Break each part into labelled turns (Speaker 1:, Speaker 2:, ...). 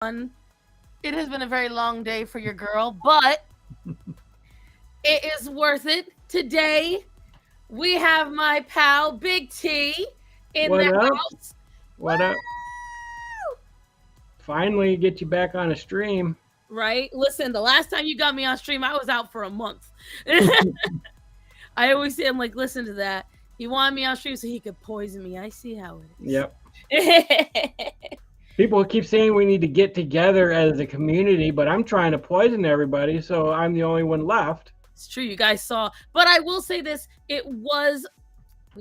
Speaker 1: It has been a very long day for your girl, but it is worth it. Today, we have my pal Big T in
Speaker 2: What
Speaker 1: the
Speaker 2: up?
Speaker 1: house.
Speaker 2: What up? Finally get you back on a stream.
Speaker 1: Right? Listen, the last time you got me on stream, I was out for a month. I always say, I'm like, listen to that. He wanted me on stream so he could poison me. I see how it is.
Speaker 2: Yep. People keep saying we need to get together as a community, but I'm trying to poison everybody, so I'm the only one left.
Speaker 1: It's true, you guys saw. But I will say this, we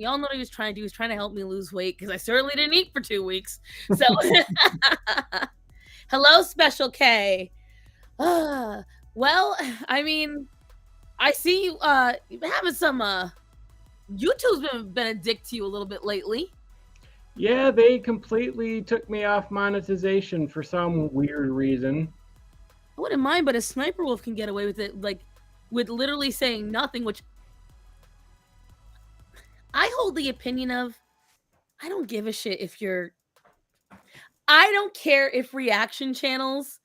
Speaker 1: all know what he was trying to do. He was trying to help me lose weight because I certainly didn't eat for 2 weeks. So, hello, Special K. Well, I mean, I see you you've been having some YouTube's been a dick to you a little bit lately.
Speaker 2: Yeah, they completely took me off monetization for some weird reason.
Speaker 1: I wouldn't mind, but a sniper wolf can get away with it, like with literally saying nothing, which I hold the opinion of I don't give a shit if you're I don't care if reaction channels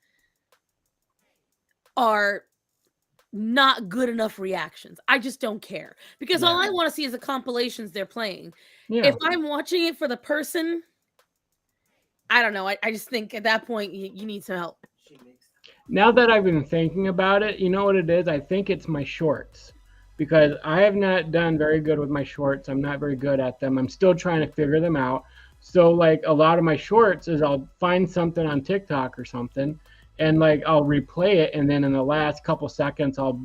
Speaker 1: are not good enough reactions. I just don't care because all I want to see is the compilations they're playing.
Speaker 2: Yeah.
Speaker 1: If I'm watching it for the person, I don't know. I just think at that point you need some help.
Speaker 2: Now that I've been thinking about it, you know what it is? I think it's my shorts because I have not done very good with my shorts. I'm not very good at them. I'm still trying to figure them out. So like a lot of my shorts is I'll find something on TikTok or something and like I'll replay it and then in the last couple seconds I'll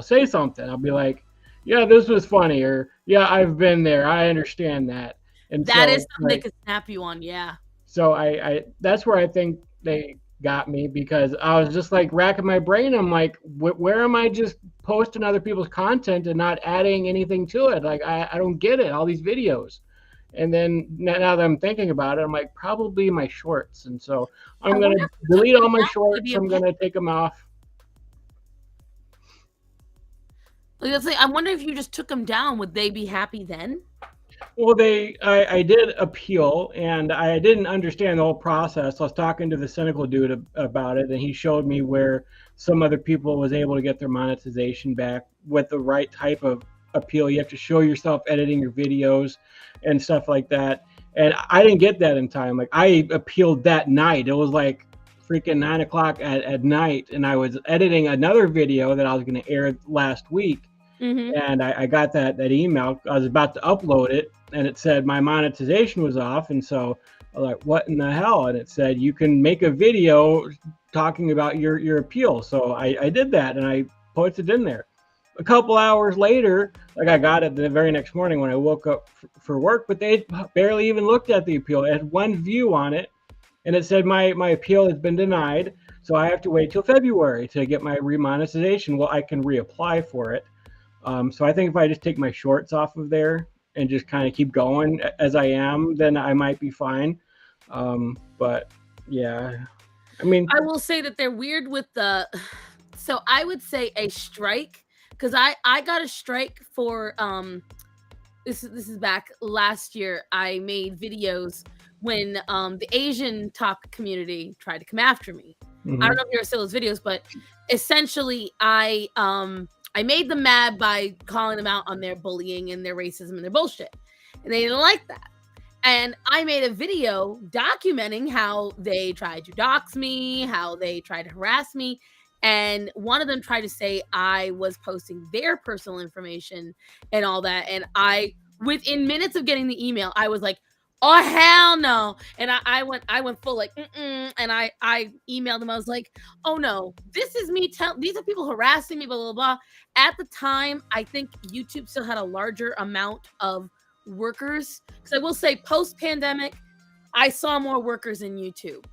Speaker 2: say something. I'll be like, "Yeah, this was funny," or "Yeah, I've been there. I understand that." And
Speaker 1: That
Speaker 2: so
Speaker 1: is something they could snap you on, yeah.
Speaker 2: so I that's where I think they got me because I was just like racking my brain. I'm like, where am I just posting other people's content and not adding anything to it? Like I don't get it. All these videos. And then now that I'm thinking about it, I'm like probably my shorts. And so I'm gonna delete all my shorts. I'm gonna take them off.
Speaker 1: I wonder if you just took them down, would they be happy then?
Speaker 2: Well, I did appeal, and I didn't understand the whole process. I was talking to the cynical dude about it, and he showed me where some other people was able to get their monetization back with the right type of appeal. You have to show yourself editing your videos and stuff like that. And I didn't get that in time. Like I appealed that night. It was like freaking 9 o'clock at night, and I was editing another video that I was going to air last week. And I got that email. I was about to upload it, and it said my monetization was off. And so I was like, what in the hell? And it said you can make a video talking about your appeal. So I did that, and I posted in there. A couple hours later, like I got it the very next morning when I woke up for work, but they barely even looked at the appeal. It had one view on it, and it said my appeal has been denied. So I have to wait till February to get my remonetization. Well, I can reapply for it. So I think if I just take my shorts off of there and just kind of keep going as I am, then I might be fine. But yeah, I mean,
Speaker 1: I will say that they're weird with the. So I would say a strike because I got a strike for this is back last year. I made videos when the Asian talk community tried to come after me. I don't know if you ever saw those videos, but essentially I made them mad by calling them out on their bullying and their racism and their bullshit. And they didn't like that. And I made a video documenting how they tried to dox me, how they tried to harass me. And one of them tried to say I was posting their personal information and all that. And within minutes of getting the email, I was like, oh hell no. And I went full like and I emailed them. I was like, oh no, this is me these are people harassing me, blah blah blah. At the time, I think YouTube still had a larger amount of workers. Because I will say post-pandemic, I saw more workers in YouTube.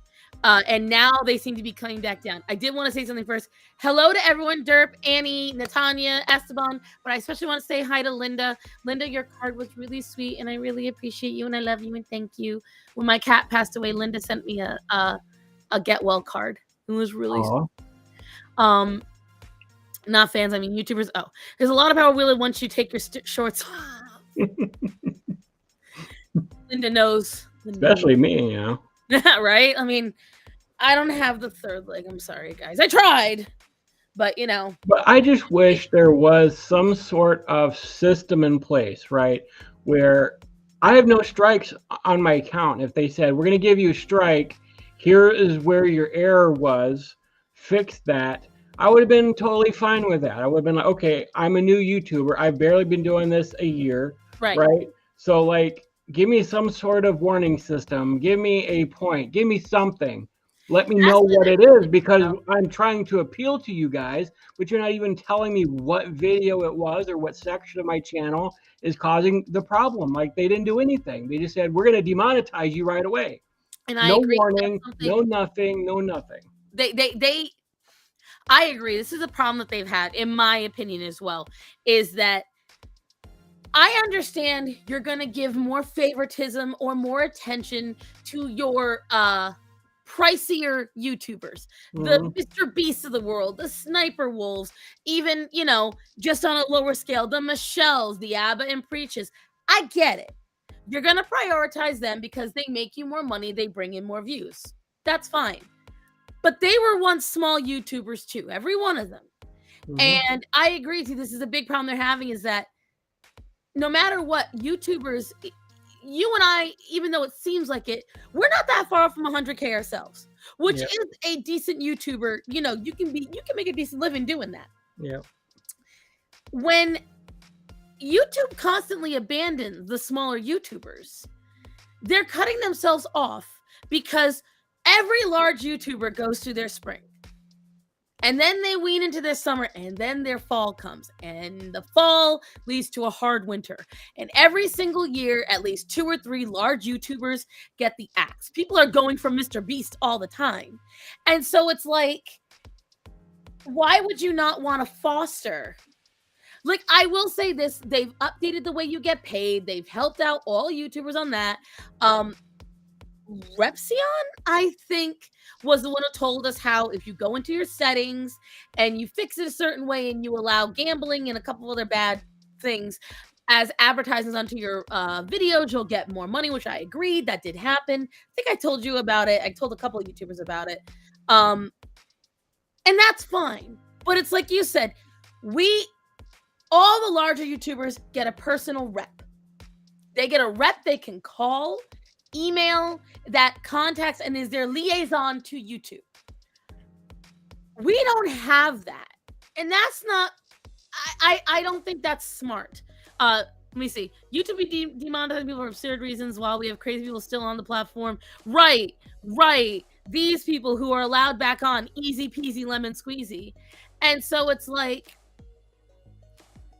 Speaker 1: And now they seem to be coming back down. I did want to say something first. Hello to everyone, Derp, Annie, Natanya, Esteban, but I especially want to say hi to Linda. Linda, your card was really sweet, and I really appreciate you, and I love you, and thank you. When my cat passed away, Linda sent me a get well card. It was really sweet. Not fans, I mean YouTubers. Oh, there's a lot of power wheeler once you take your shorts off. Linda knows.
Speaker 2: Especially me,
Speaker 1: Right? I mean, I don't have the third leg. I'm sorry, guys. I tried, but you know,
Speaker 2: But I just wish there was some sort of system in place, right? Where I have no strikes on my account. If they said, we're going to give you a strike, here is where your error was, fix that, I would have been totally fine with that. I would have been like, okay, I'm a new YouTuber. I've barely been doing this a year,
Speaker 1: right.
Speaker 2: right? So, like, give me some sort of warning system. Give me a point. Give me something. Let me know
Speaker 1: That's
Speaker 2: what
Speaker 1: the
Speaker 2: it is
Speaker 1: thing,
Speaker 2: because
Speaker 1: though.
Speaker 2: I'm trying to appeal to you guys, but you're not even telling me what video it was or what section of my channel is causing the problem. Like they didn't do anything. They just said, we're going to demonetize you right away.
Speaker 1: And I
Speaker 2: No
Speaker 1: agree. That's
Speaker 2: warning, no
Speaker 1: something
Speaker 2: nothing, no nothing.
Speaker 1: they. I agree. This is a problem that they've had, in my opinion, as well. Is that I understand you're going to give more favoritism or more attention to your pricier YouTubers, the
Speaker 2: Mm-hmm.
Speaker 1: Mr. Beasts of the world, the Sniper Wolves, even, you know, just on a lower scale, the Michelles, the Abba and Preaches. I get it. You're going to prioritize them because they make you more money, they bring in more views. That's fine. But they were once small YouTubers too, every one of them.
Speaker 2: Mm-hmm.
Speaker 1: And I agree with you. This is a big problem they're having is that no matter what, YouTubers, you and I, even though it seems like it, we're not that far from 100K ourselves, which
Speaker 2: Yeah.
Speaker 1: is a decent YouTuber. You know, you can make a decent living doing that.
Speaker 2: Yeah.
Speaker 1: When YouTube constantly abandons the smaller YouTubers, they're cutting themselves off because every large YouTuber goes through their spring. And then they wean into their summer, and then their fall comes. And the fall leads to a hard winter. And every single year, at least 2 or 3 large YouTubers get the axe. People are going for Mr. Beast all the time. And so it's like, why would you not want to foster? Like, I will say this, they've updated the way you get paid. They've helped out all YouTubers on that. Repsion, I think, was the one who told us how if you go into your settings and you fix it a certain way and you allow gambling and a couple other bad things as advertisements onto your videos, you'll get more money, which I agreed. That did happen. I think I told you about it. I told a couple of YouTubers about it. And that's fine. But it's like you said, all the larger YouTubers get a personal rep. They get a rep they can call, email, that contacts and is their liaison to YouTube. We don't have that. And that's not I don't think that's smart. Let me see. YouTube be demonetizing people for absurd reasons while we have crazy people still on the platform. Right. These people who are allowed back on, easy peasy lemon squeezy. And so it's like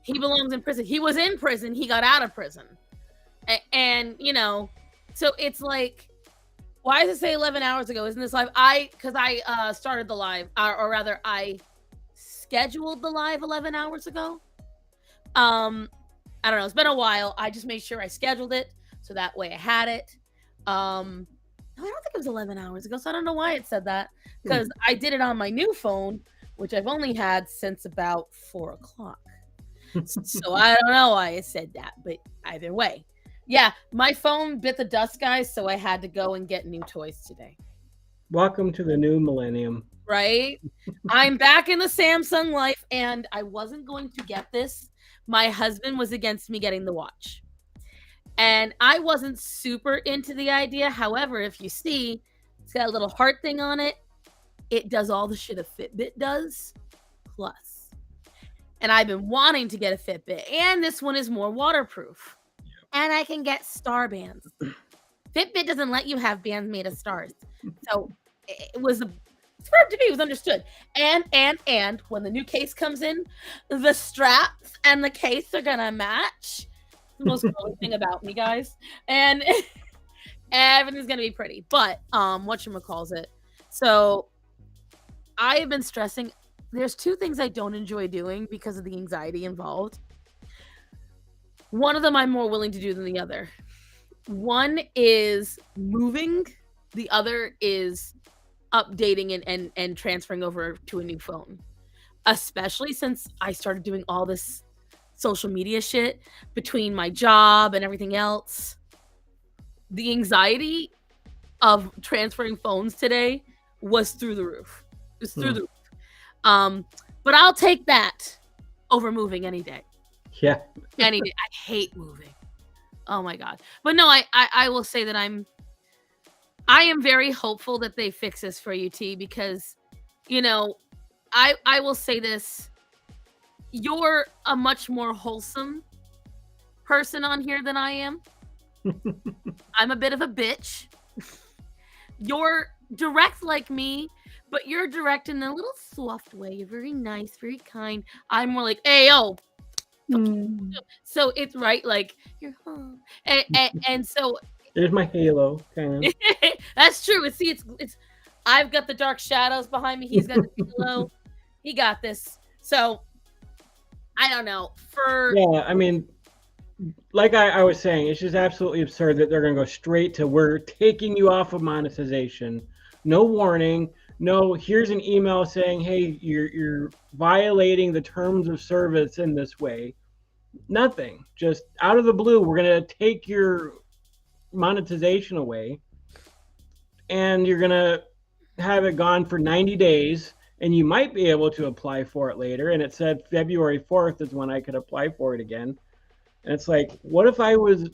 Speaker 1: he belongs in prison. He was in prison, he got out of prison. And you know, so it's like, why does it say 11 hours ago? Isn't this live? Because I started the live, or rather, I scheduled the live 11 hours ago. I don't know. It's been a while. I just made sure I scheduled it so that way I had it. No, I don't think it was 11 hours ago, so I don't know why it said that because I did it on my new phone, which I've only had since about 4 o'clock. So I don't know why it said that, but either way. Yeah, my phone bit the dust, guys, so I had to go and get new toys today.
Speaker 2: Welcome to the new millennium.
Speaker 1: Right? I'm back in the Samsung life, and I wasn't going to get this. My husband was against me getting the watch. And I wasn't super into the idea. However, if you see, it's got a little heart thing on it. It does all the shit a Fitbit does, plus. And I've been wanting to get a Fitbit, and this one is more waterproof. And I can get star bands. Fitbit doesn't let you have bands made of stars. So it was to me, it was understood. And when the new case comes in, the straps and the case are gonna match. The most girly thing about me, guys. And everything's gonna be pretty. But whatchamacalls it. So I have been stressing. There's 2 things I don't enjoy doing because of the anxiety involved. One of them I'm more willing to do than the other. One is moving. The other is updating and transferring over to a new phone. Especially since I started doing all this social media shit between my job and everything else. The anxiety of transferring phones today was through the roof. It was through the roof. But I'll take that over moving any day.
Speaker 2: Yeah.
Speaker 1: Any day. I hate moving. Oh my God. But no, I will say that I am very hopeful that they fix this for you, T, because, you know, I will say this. You're a much more wholesome person on here than I am. I'm a bit of a bitch. You're direct like me, but you're direct in a little soft way. You're very nice, very kind. I'm more like, hey, yo. So it's right, like you're home, and so
Speaker 2: There's my halo, kind of.
Speaker 1: that's true. See, it's. I've got the dark shadows behind me. He's got the halo. He got this. So I don't know.
Speaker 2: Yeah, I mean, like I was saying, it's just absolutely absurd that they're going to go straight to we're taking you off of monetization. No warning. No, here's an email saying, hey, you're violating the terms of service in this way. Nothing. Just out of the blue, we're going to take your monetization away, and you're going to have it gone for 90 days, and you might be able to apply for it later. And it said February 4th is when I could apply for it again. And it's like, what if I was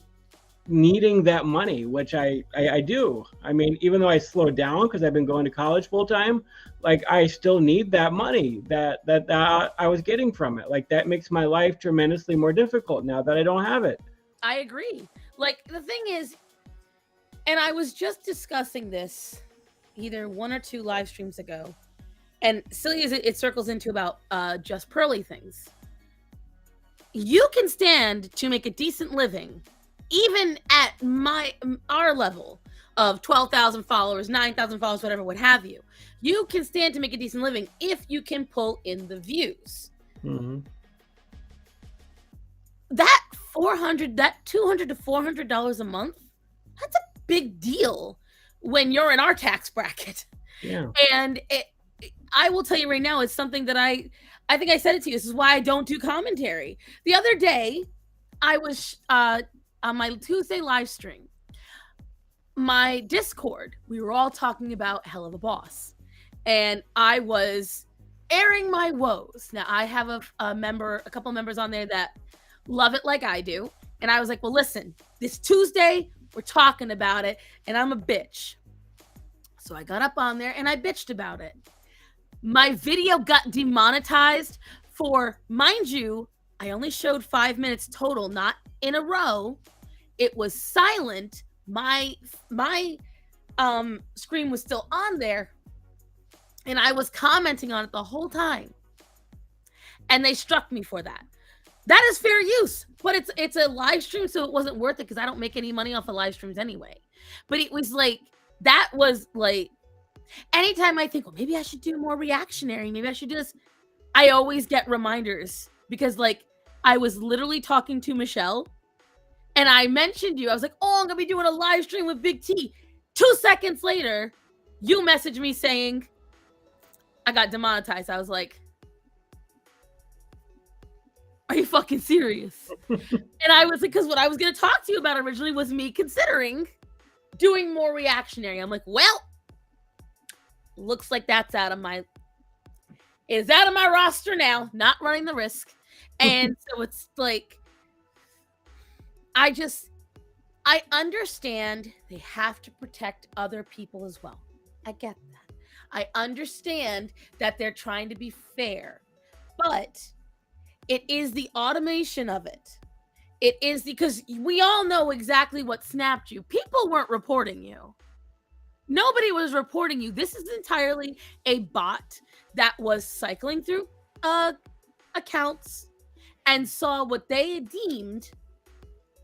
Speaker 2: needing that money, which I do. I mean, even though I slowed down because I've been going to college full time, like I still need that money that I was getting from it. Like that makes my life tremendously more difficult now that I don't have it.
Speaker 1: I agree. Like the thing is, and I was just discussing this either one or two live streams ago, and silly as it circles into about just pearly things. You can stand to make a decent living, even at our level of 12,000 followers, 9,000 followers, whatever, what have you. You can stand to make a decent living if you can pull in the views.
Speaker 2: Mm-hmm.
Speaker 1: That $200 to $400 a month, that's a big deal when you're in our tax bracket.
Speaker 2: Yeah.
Speaker 1: And I will tell you right now, it's something that I think I said it to you. This is why I don't do commentary. The other day, I was on my Tuesday live stream, my Discord, we were all talking about Hell of a Boss. And I was airing my woes. Now, I have a couple members on there that love it like I do. And I was like, well, listen, this Tuesday, we're talking about it, and I'm a bitch. So I got up on there and I bitched about it. My video got demonetized for, mind you, I only showed 5 minutes total, not in a row. It was silent. My screen was still on there, and I was commenting on it the whole time. And they struck me for that. That is fair use, but it's a live stream, so it wasn't worth it because I don't make any money off of live streams anyway. But it was like, that was like, anytime I think, well, maybe I should do more reactionary, maybe I should do this, I always get reminders because like I was literally talking to Michelle and I mentioned you. I was like, oh, I'm gonna be doing a live stream with Big T. 2 seconds later, you messaged me saying I got demonetized. I was like, are you fucking serious? And I was like, because what I was gonna talk to you about originally was me considering doing more reactionary. I'm like, well, looks like that's out of my roster now, not running the risk. And so it's like, I understand they have to protect other people as well. I get that. I understand that they're trying to be fair, but it is the automation of it. It is because we all know exactly what snapped you. People weren't reporting you. Nobody was reporting you. This is entirely a bot that was cycling through accounts and saw what they deemed,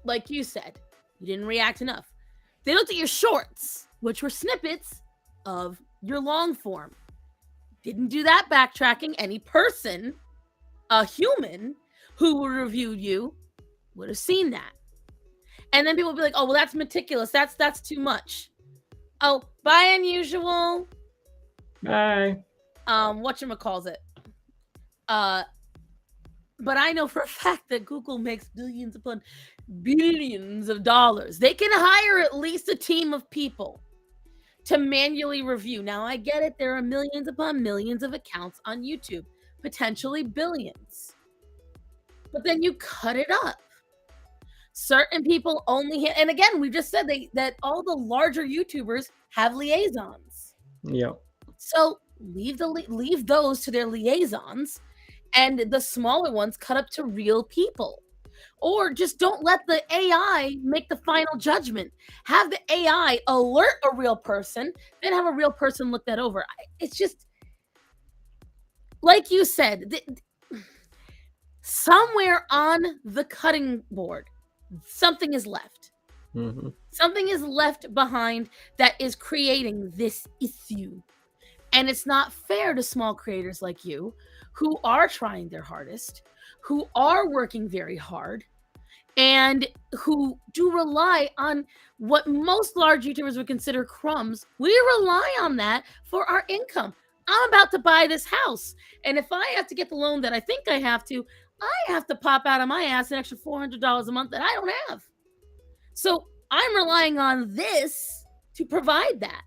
Speaker 1: like you said, you didn't react enough. They looked at your shorts, which were snippets of your long form. Didn't do that backtracking. Any person, a human who would reviewed you would have seen that. And then people would be like, oh, well, that's meticulous. That's too much. Oh, bye, unusual.
Speaker 2: Bye.
Speaker 1: Whatchamacallit. But I know for a fact that Google makes billions upon billions of dollars. They can hire at least a team of people to manually review. Now, I get it. There are millions upon millions of accounts on YouTube, potentially billions. But then you cut it up. Certain people only hit, and again, we just said that all the larger YouTubers have liaisons.
Speaker 2: Yeah.
Speaker 1: So leave those to their liaisons, and the smaller ones cut up to real people. Or just don't let the AI make the final judgment. Have the AI alert a real person, then have a real person look that over. It's just like you said, somewhere on the cutting board, something is left.
Speaker 2: Mm-hmm.
Speaker 1: Something is left behind that is creating this issue. And it's not fair to small creators like you who are trying their hardest, who are working very hard, and who do rely on what most large YouTubers would consider crumbs. We rely on that for our income. I'm about to buy this house, and if I have to get the loan that I think I have to pop out of my ass an extra $400 a month that I don't have. So I'm relying on this to provide that.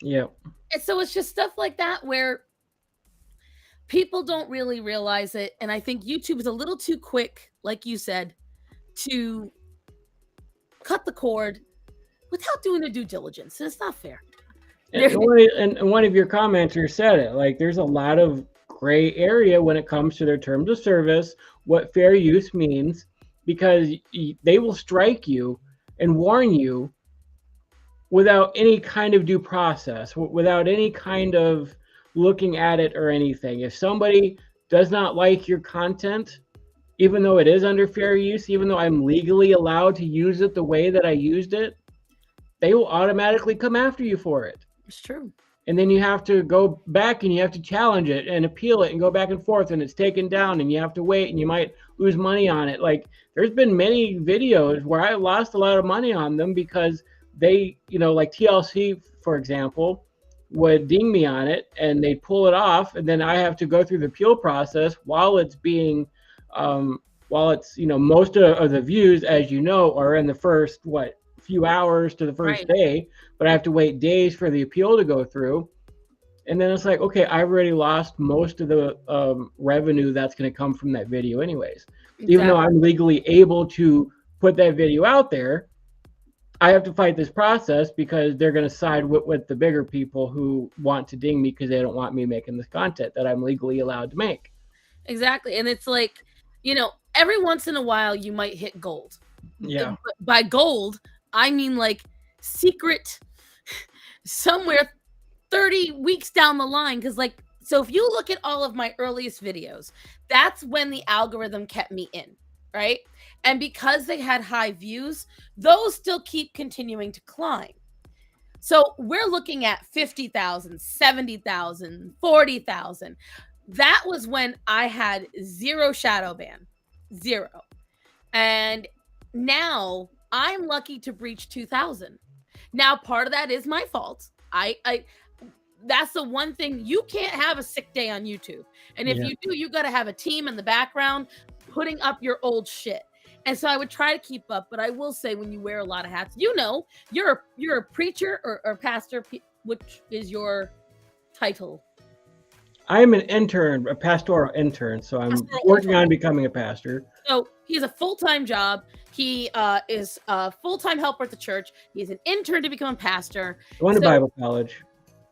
Speaker 2: Yeah.
Speaker 1: And so it's just stuff like that where people don't really realize it. And I think YouTube is a little too quick, like you said, to cut the cord without doing the due diligence. And it's not fair.
Speaker 2: And one of your commenters said it, like there's a lot of gray area when it comes to their terms of service, what fair use means, because they will strike you and warn you without any kind of due process, without any kind of looking at it or anything. If somebody does not like your content, even though it is under fair use, even though I'm legally allowed to use it the way that I used it, they will automatically come after you for it.
Speaker 1: It's true.
Speaker 2: And then you have to go back and you have to challenge it and appeal it and go back and forth, and it's taken down and you have to wait and you might lose money on it. Like there's been many videos where I lost a lot of money on them because they, like TLC, for example, would ding me on it and they'd pull it off, and then I have to go through the appeal process while it's being most of the views, as you know, are in the first few hours to the first day, but I have to wait days for the appeal to go through. And then it's like, okay, I've already lost most of the revenue that's going to come from that video anyways. Exactly. Even though I'm legally able to put that video out there, I have to fight this process because they're going to side with the bigger people who want to ding me because they don't want me making this content that I'm legally allowed to make.
Speaker 1: Exactly. And it's like, every once in a while you might hit gold.
Speaker 2: Yeah.
Speaker 1: By gold, I mean like secret somewhere 30 weeks down the line. Because so if you look at all of my earliest videos, that's when the algorithm kept me in, right? And because they had high views, those still keep continuing to climb. So we're looking at 50,000, 70,000, 40,000. That was when I had zero shadow ban, zero. And now I'm lucky to breach 2,000. Now, part of that is my fault. That's the one thing. You can't have a sick day on YouTube. And if you do, you got to have a team in the background putting up your old shit. And so I would try to keep up. But I will say, when you wear a lot of hats, you're a preacher or pastor, which is your title?
Speaker 2: I'm an intern, a pastoral intern. So I'm working on becoming a pastor.
Speaker 1: So he has a full-time job. He is a full-time helper at the church. He's an intern to become a pastor.
Speaker 2: Going to Bible college.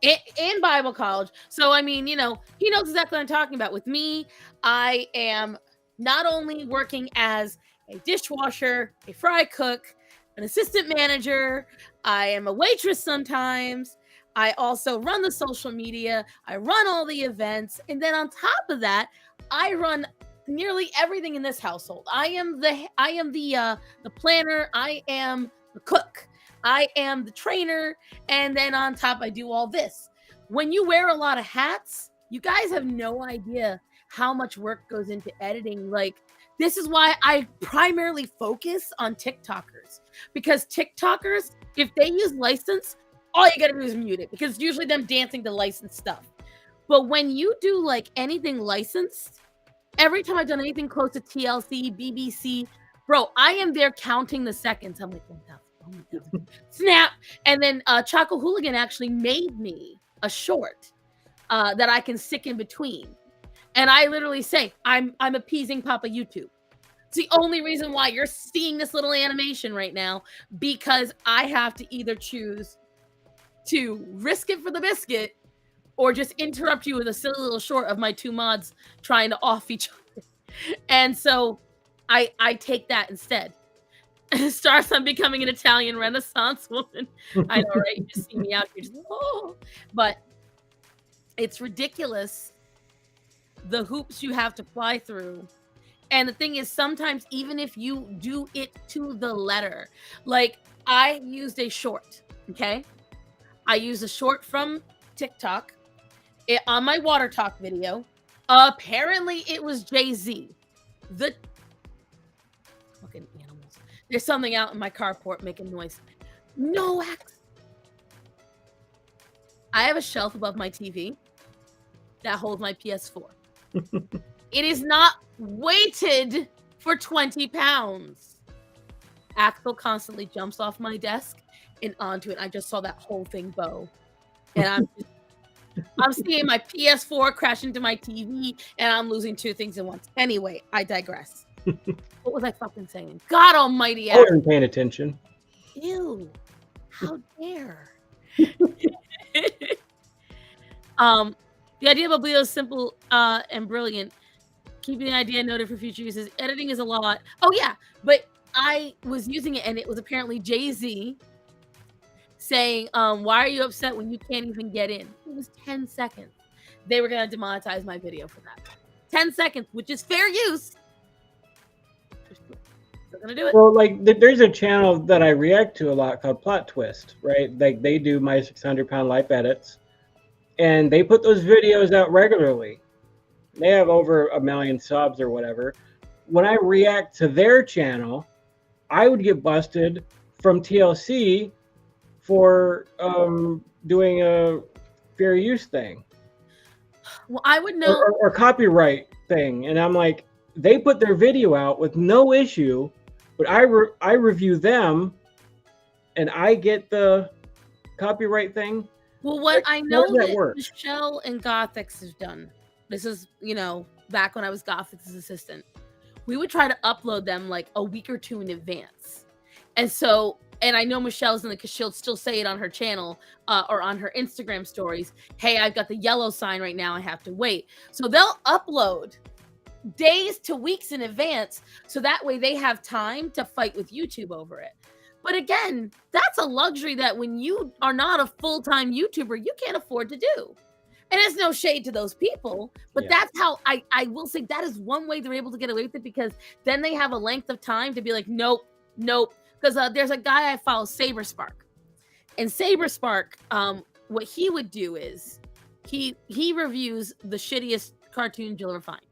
Speaker 1: In Bible college. So, I mean, he knows exactly what I'm talking about. With me, I am not only working as a dishwasher, a fry cook, an assistant manager. I am a waitress sometimes. I also run the social media. I run all the events. And then on top of that, I run nearly everything in this household. I am the planner. I am the cook. I am the trainer. And then on top, I do all this. When you wear a lot of hats, you guys have no idea how much work goes into editing. This is why I primarily focus on TikTokers, because TikTokers, if they use license, all you gotta do is mute it, because it's usually them dancing to licensed stuff. But when you do anything licensed, every time I've done anything close to TLC, BBC, bro, I am there counting the seconds. I'm like, Oh my God. Snap. And then Choco Hooligan actually made me a short that I can stick in between. And I literally say, I'm appeasing Papa YouTube. It's the only reason why you're seeing this little animation right now, because I have to either choose to risk it for the biscuit or just interrupt you with a silly little short of my two mods trying to off each other. And so I take that instead. Starsan becoming an Italian Renaissance woman. I know, right? You just see me out here, just, oh. But it's ridiculous the hoops you have to fly through. And the thing is, sometimes even if you do it to the letter, like I used a short, okay? I used a short from TikTok on my water talk video. Apparently, it was Jay-Z. The fucking animals. There's something out in my carport making noise. No accident. I have a shelf above my TV that holds my PS4. It is not weighted for 20 pounds. Axel constantly jumps off my desk and onto it. I just saw that whole thing bow. And I'm seeing my PS4 crash into my TV, and I'm losing two things at once. Anyway, I digress. What was I fucking saying? God almighty.
Speaker 2: I wasn't paying attention.
Speaker 1: Ew. How dare. The idea of Oblio is simple and brilliant. Keeping the idea noted for future uses. Editing is a lot. Oh, yeah. But I was using it, and it was apparently Jay-Z saying, why are you upset when you can't even get in? It was 10 seconds. They were going to demonetize my video for that. 10 seconds, which is fair use. They're going to do it.
Speaker 2: Well, like, there's a channel that I react to a lot called Plot Twist, right? Like, they do my 600-pound life edits, and they put those videos out regularly. They have over 1 million subs or whatever. When I react to their channel, I would get busted from TLC for doing a fair use thing.
Speaker 1: Well, I would know.
Speaker 2: Or copyright thing. And I'm like, they put their video out with no issue, but I review them and I get the copyright thing.
Speaker 1: Well, what I know that Michelle and Gothix has done, this is, back when I was Gothix's assistant, we would try to upload them like a week or two in advance. And I know Michelle's in it because she'll still say it on her channel or on her Instagram stories. Hey, I've got the yellow sign right now. I have to wait. So they'll upload days to weeks in advance. So that way they have time to fight with YouTube over it. But again, that's a luxury that when you are not a full-time YouTuber, you can't afford to do. And it's no shade to those people, but that's how I will say that is one way they're able to get away with it, because then they have a length of time to be like, nope. Because there's a guy I follow, SaberSpark. And SaberSpark, what he would do is he reviews the shittiest cartoons you'll ever find.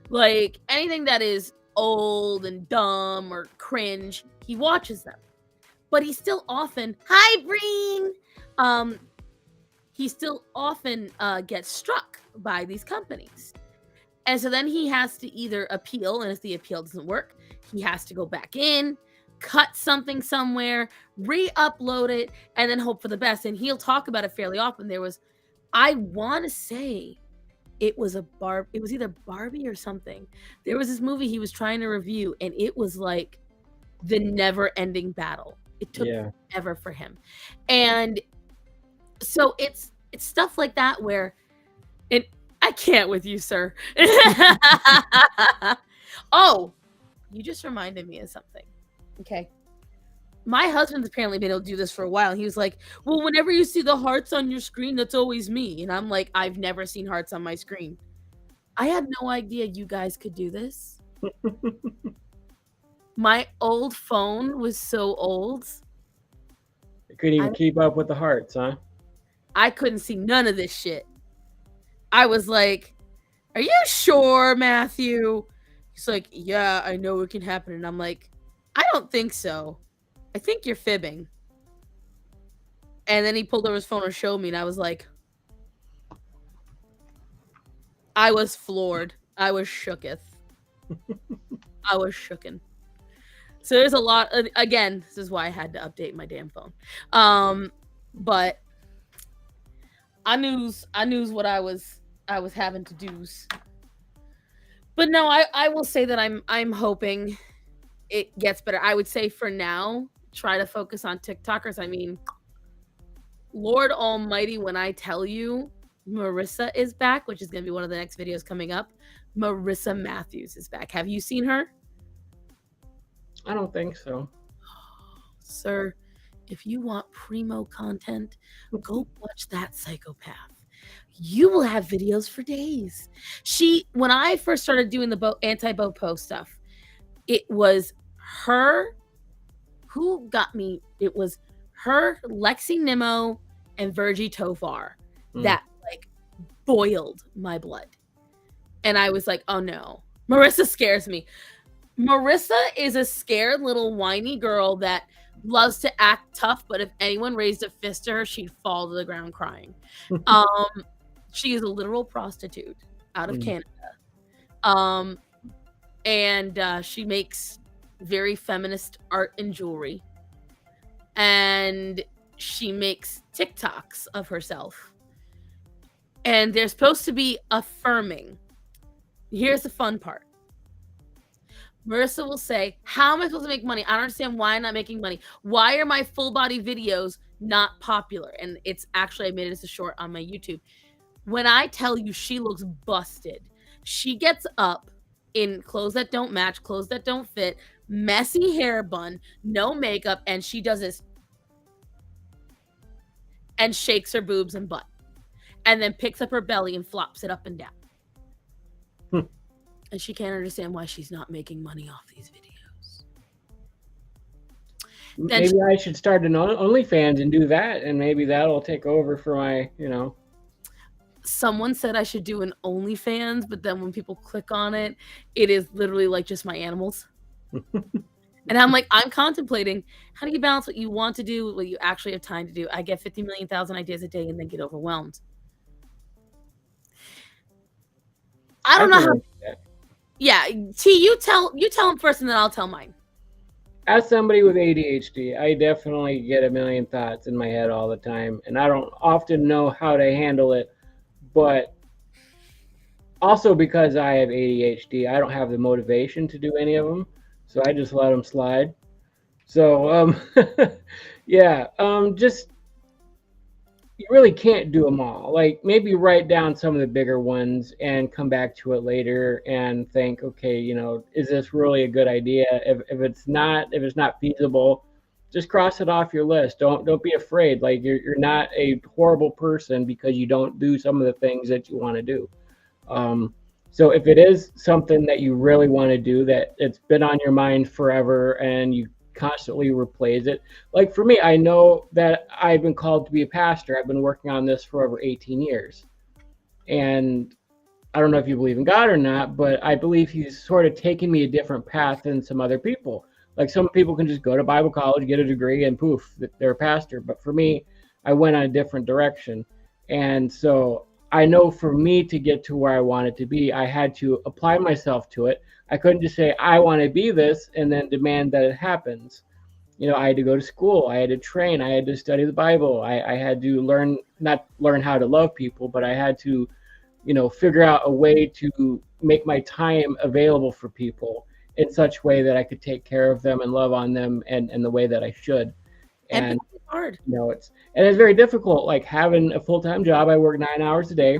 Speaker 1: Like anything that is old and dumb or cringe, he watches them. But he still often, hi Breen! He still often gets struck by these companies. And so then he has to either appeal, and if the appeal doesn't work, he has to go back in, cut something somewhere, re-upload it, and then hope for the best. And he'll talk about it fairly often. I want to say it was either Barbie or something. There was this movie he was trying to review, and it was like the never-ending battle. It took forever for him. And so it's stuff like that where I can't with you, sir. Oh, you just reminded me of something. Okay. My husband's apparently been able to do this for a while. He was like, well, whenever you see the hearts on your screen, that's always me. And I'm like, I've never seen hearts on my screen. I had no idea you guys could do this. My old phone was so old.
Speaker 2: You couldn't even keep up with the hearts, huh?
Speaker 1: I couldn't see none of this shit. I was like, are you sure, Matthew? He's like, yeah, I know it can happen. And I'm like, I don't think so. I think you're fibbing. And then he pulled over his phone and showed me, and I was like, I was floored. I was shooketh. I was shooken. So there's a lot of, again, this is why I had to update my damn phone. But I knew what I was having to do's. But no, I will say that I'm hoping it gets better. I would say for now, try to focus on TikTokers. I mean, Lord Almighty, when I tell you Marissa is back, which is going to be one of the next videos coming up, Marissa Matthews is back. Have you seen her?
Speaker 2: I don't think so.
Speaker 1: Sir, if you want primo content, go watch that psychopath. You will have videos for days. When I first started doing the anti-BoPo stuff, it was her who got me. It was her, Lexi Nimmo, and Virgie Tofar that like boiled my blood. And I was like, oh no, Marissa scares me. Marissa is a scared little whiny girl that loves to act tough, but if anyone raised a fist to her, she'd fall to the ground crying. She is a literal prostitute out of Canada. And she makes very feminist art and jewelry. And she makes TikToks of herself. And they're supposed to be affirming. Here's the fun part. Marissa will say, how am I supposed to make money? I don't understand why I'm not making money. Why are my full body videos not popular? And it's actually, I made it as a short on my YouTube. When I tell you she looks busted, she gets up in clothes that don't match, clothes that don't fit, messy hair bun, no makeup, and she does this and shakes her boobs and butt. And then picks up her belly and flops it up and down. And she can't understand why she's not making money off these videos.
Speaker 2: Maybe I should start an OnlyFans and do that, and maybe that'll take over for my,
Speaker 1: Someone said I should do an OnlyFans, but then when people click on it, it is literally like just my animals. And I'm like, I'm contemplating, how do you balance what you want to do with what you actually have time to do? I get 50 million thousand ideas a day and then get overwhelmed. I don't know how. Yeah, T, you tell them first, and then I'll tell mine.
Speaker 2: As somebody with ADHD, I definitely get a million thoughts in my head all the time, and I don't often know how to handle it. But also because I have ADHD, I don't have the motivation to do any of them, so I just let them slide. So, yeah, just you really can't do them all. Like maybe write down some of the bigger ones and come back to it later and think, okay, is this really a good idea? If it's not feasible, just cross it off your list. Don't be afraid. Like you're not a horrible person because you don't do some of the things that you want to do. So if it is something that you really want to do, that it's been on your mind forever and you constantly replays it. Like for me, I know that I've been called to be a pastor. I've been working on this for over 18 years. And I don't know if you believe in God or not, but I believe he's sort of taken me a different path than some other people. Like some people can just go to Bible college, get a degree, and poof, they're a pastor. But for me, I went on a different direction. And so I know for me to get to where I wanted to be, I had to apply myself to it. I couldn't just say, I want to be this and then demand that it happens. I had to go to school. I had to train. I had to study the Bible. I had to not learn how to love people, but I had to, figure out a way to make my time available for people in such a way that I could take care of them and love on them and the way that I should. And
Speaker 1: it's hard.
Speaker 2: It's very difficult, like having a full-time job. I work 9 hours a day,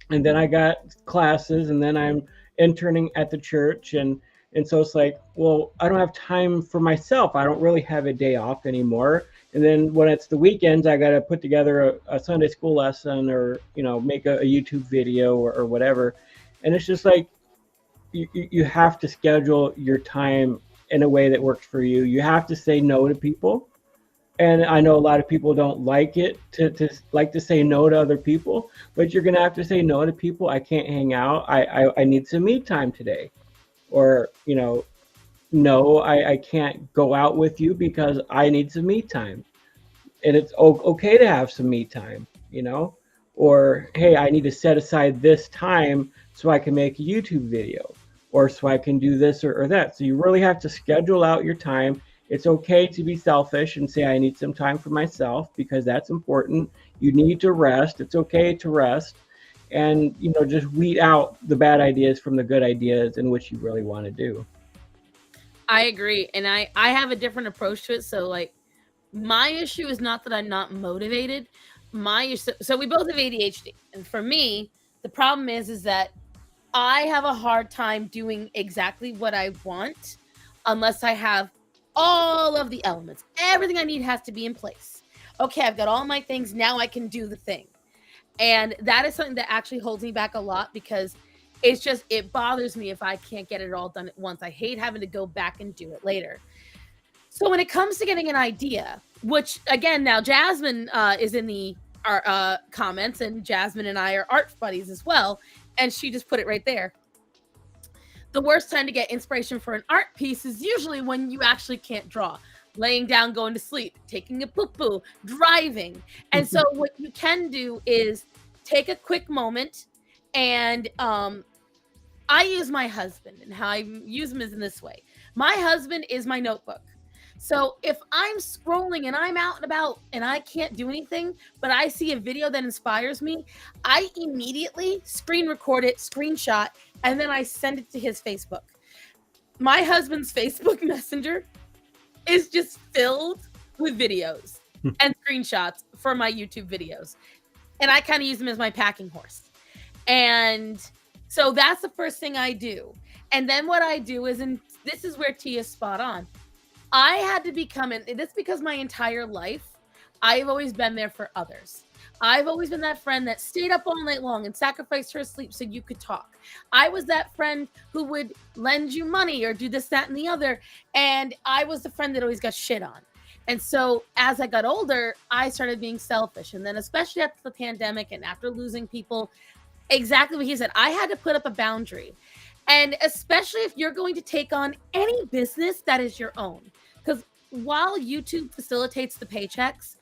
Speaker 2: and then I got classes, and then I'm interning at the church, and so it's like, well, I don't have time for myself. I don't really have a day off anymore. And then when it's the weekends, I got to put together a Sunday school lesson or make a YouTube video or whatever. And it's just like you have to schedule your time in a way that works for you. You have to say no to people. And I know a lot of people don't like it to like to say no to other people, but you're going to have to say no to people. I can't hang out. I need some me time today. Or, no, I can't go out with you because I need some me time. And it's okay to have some me time, Or, hey, I need to set aside this time so I can make a YouTube video. or so I can do this or that. So you really have to schedule out your time. It's okay to be selfish and say, I need some time for myself because that's important. You need to rest. It's okay to rest. And, just weed out the bad ideas from the good ideas in which you really want to do.
Speaker 1: I agree. And I have a different approach to it. So like my issue is not that I'm not motivated. My issue, so we both have ADHD. And for me, the problem is that I have a hard time doing exactly what I want unless I have all of the elements. Everything I need has to be in place. Okay, I've got all my things. Now I can do the thing. And that is something that actually holds me back a lot because it bothers me if I can't get it all done at once. I hate having to go back and do it later. So when it comes to getting an idea, which again, now Jasmine is in the our comments, and Jasmine and I are art buddies as well. And she just put it right there. The worst time to get inspiration for an art piece is usually when you actually can't draw. Laying down, going to sleep, taking a poo-poo, driving. And so what you can do is take a quick moment and I use my husband, and how I use him is in this way. My husband is my notebook. So if I'm scrolling and I'm out and about and I can't do anything, but I see a video that inspires me, I immediately screen record it, screenshot, and then I send it to his Facebook. My husband's Facebook Messenger is just filled with videos and screenshots for my YouTube videos. And I kind of use them as my packing horse. And so that's the first thing I do. And then what I do is, and this is where T is spot on, I had to become, and this because my entire life, I've always been there for others. I've always been that friend that stayed up all night long and sacrificed her sleep so you could talk. I was that friend who would lend you money or do this, that, and the other. And I was the friend that always got shit on. And so as I got older, I started being selfish. And then especially after the pandemic and after losing people, exactly what he said, I had to put up a boundary. And especially if you're going to take on any business that is your own. Because while YouTube facilitates the paychecks,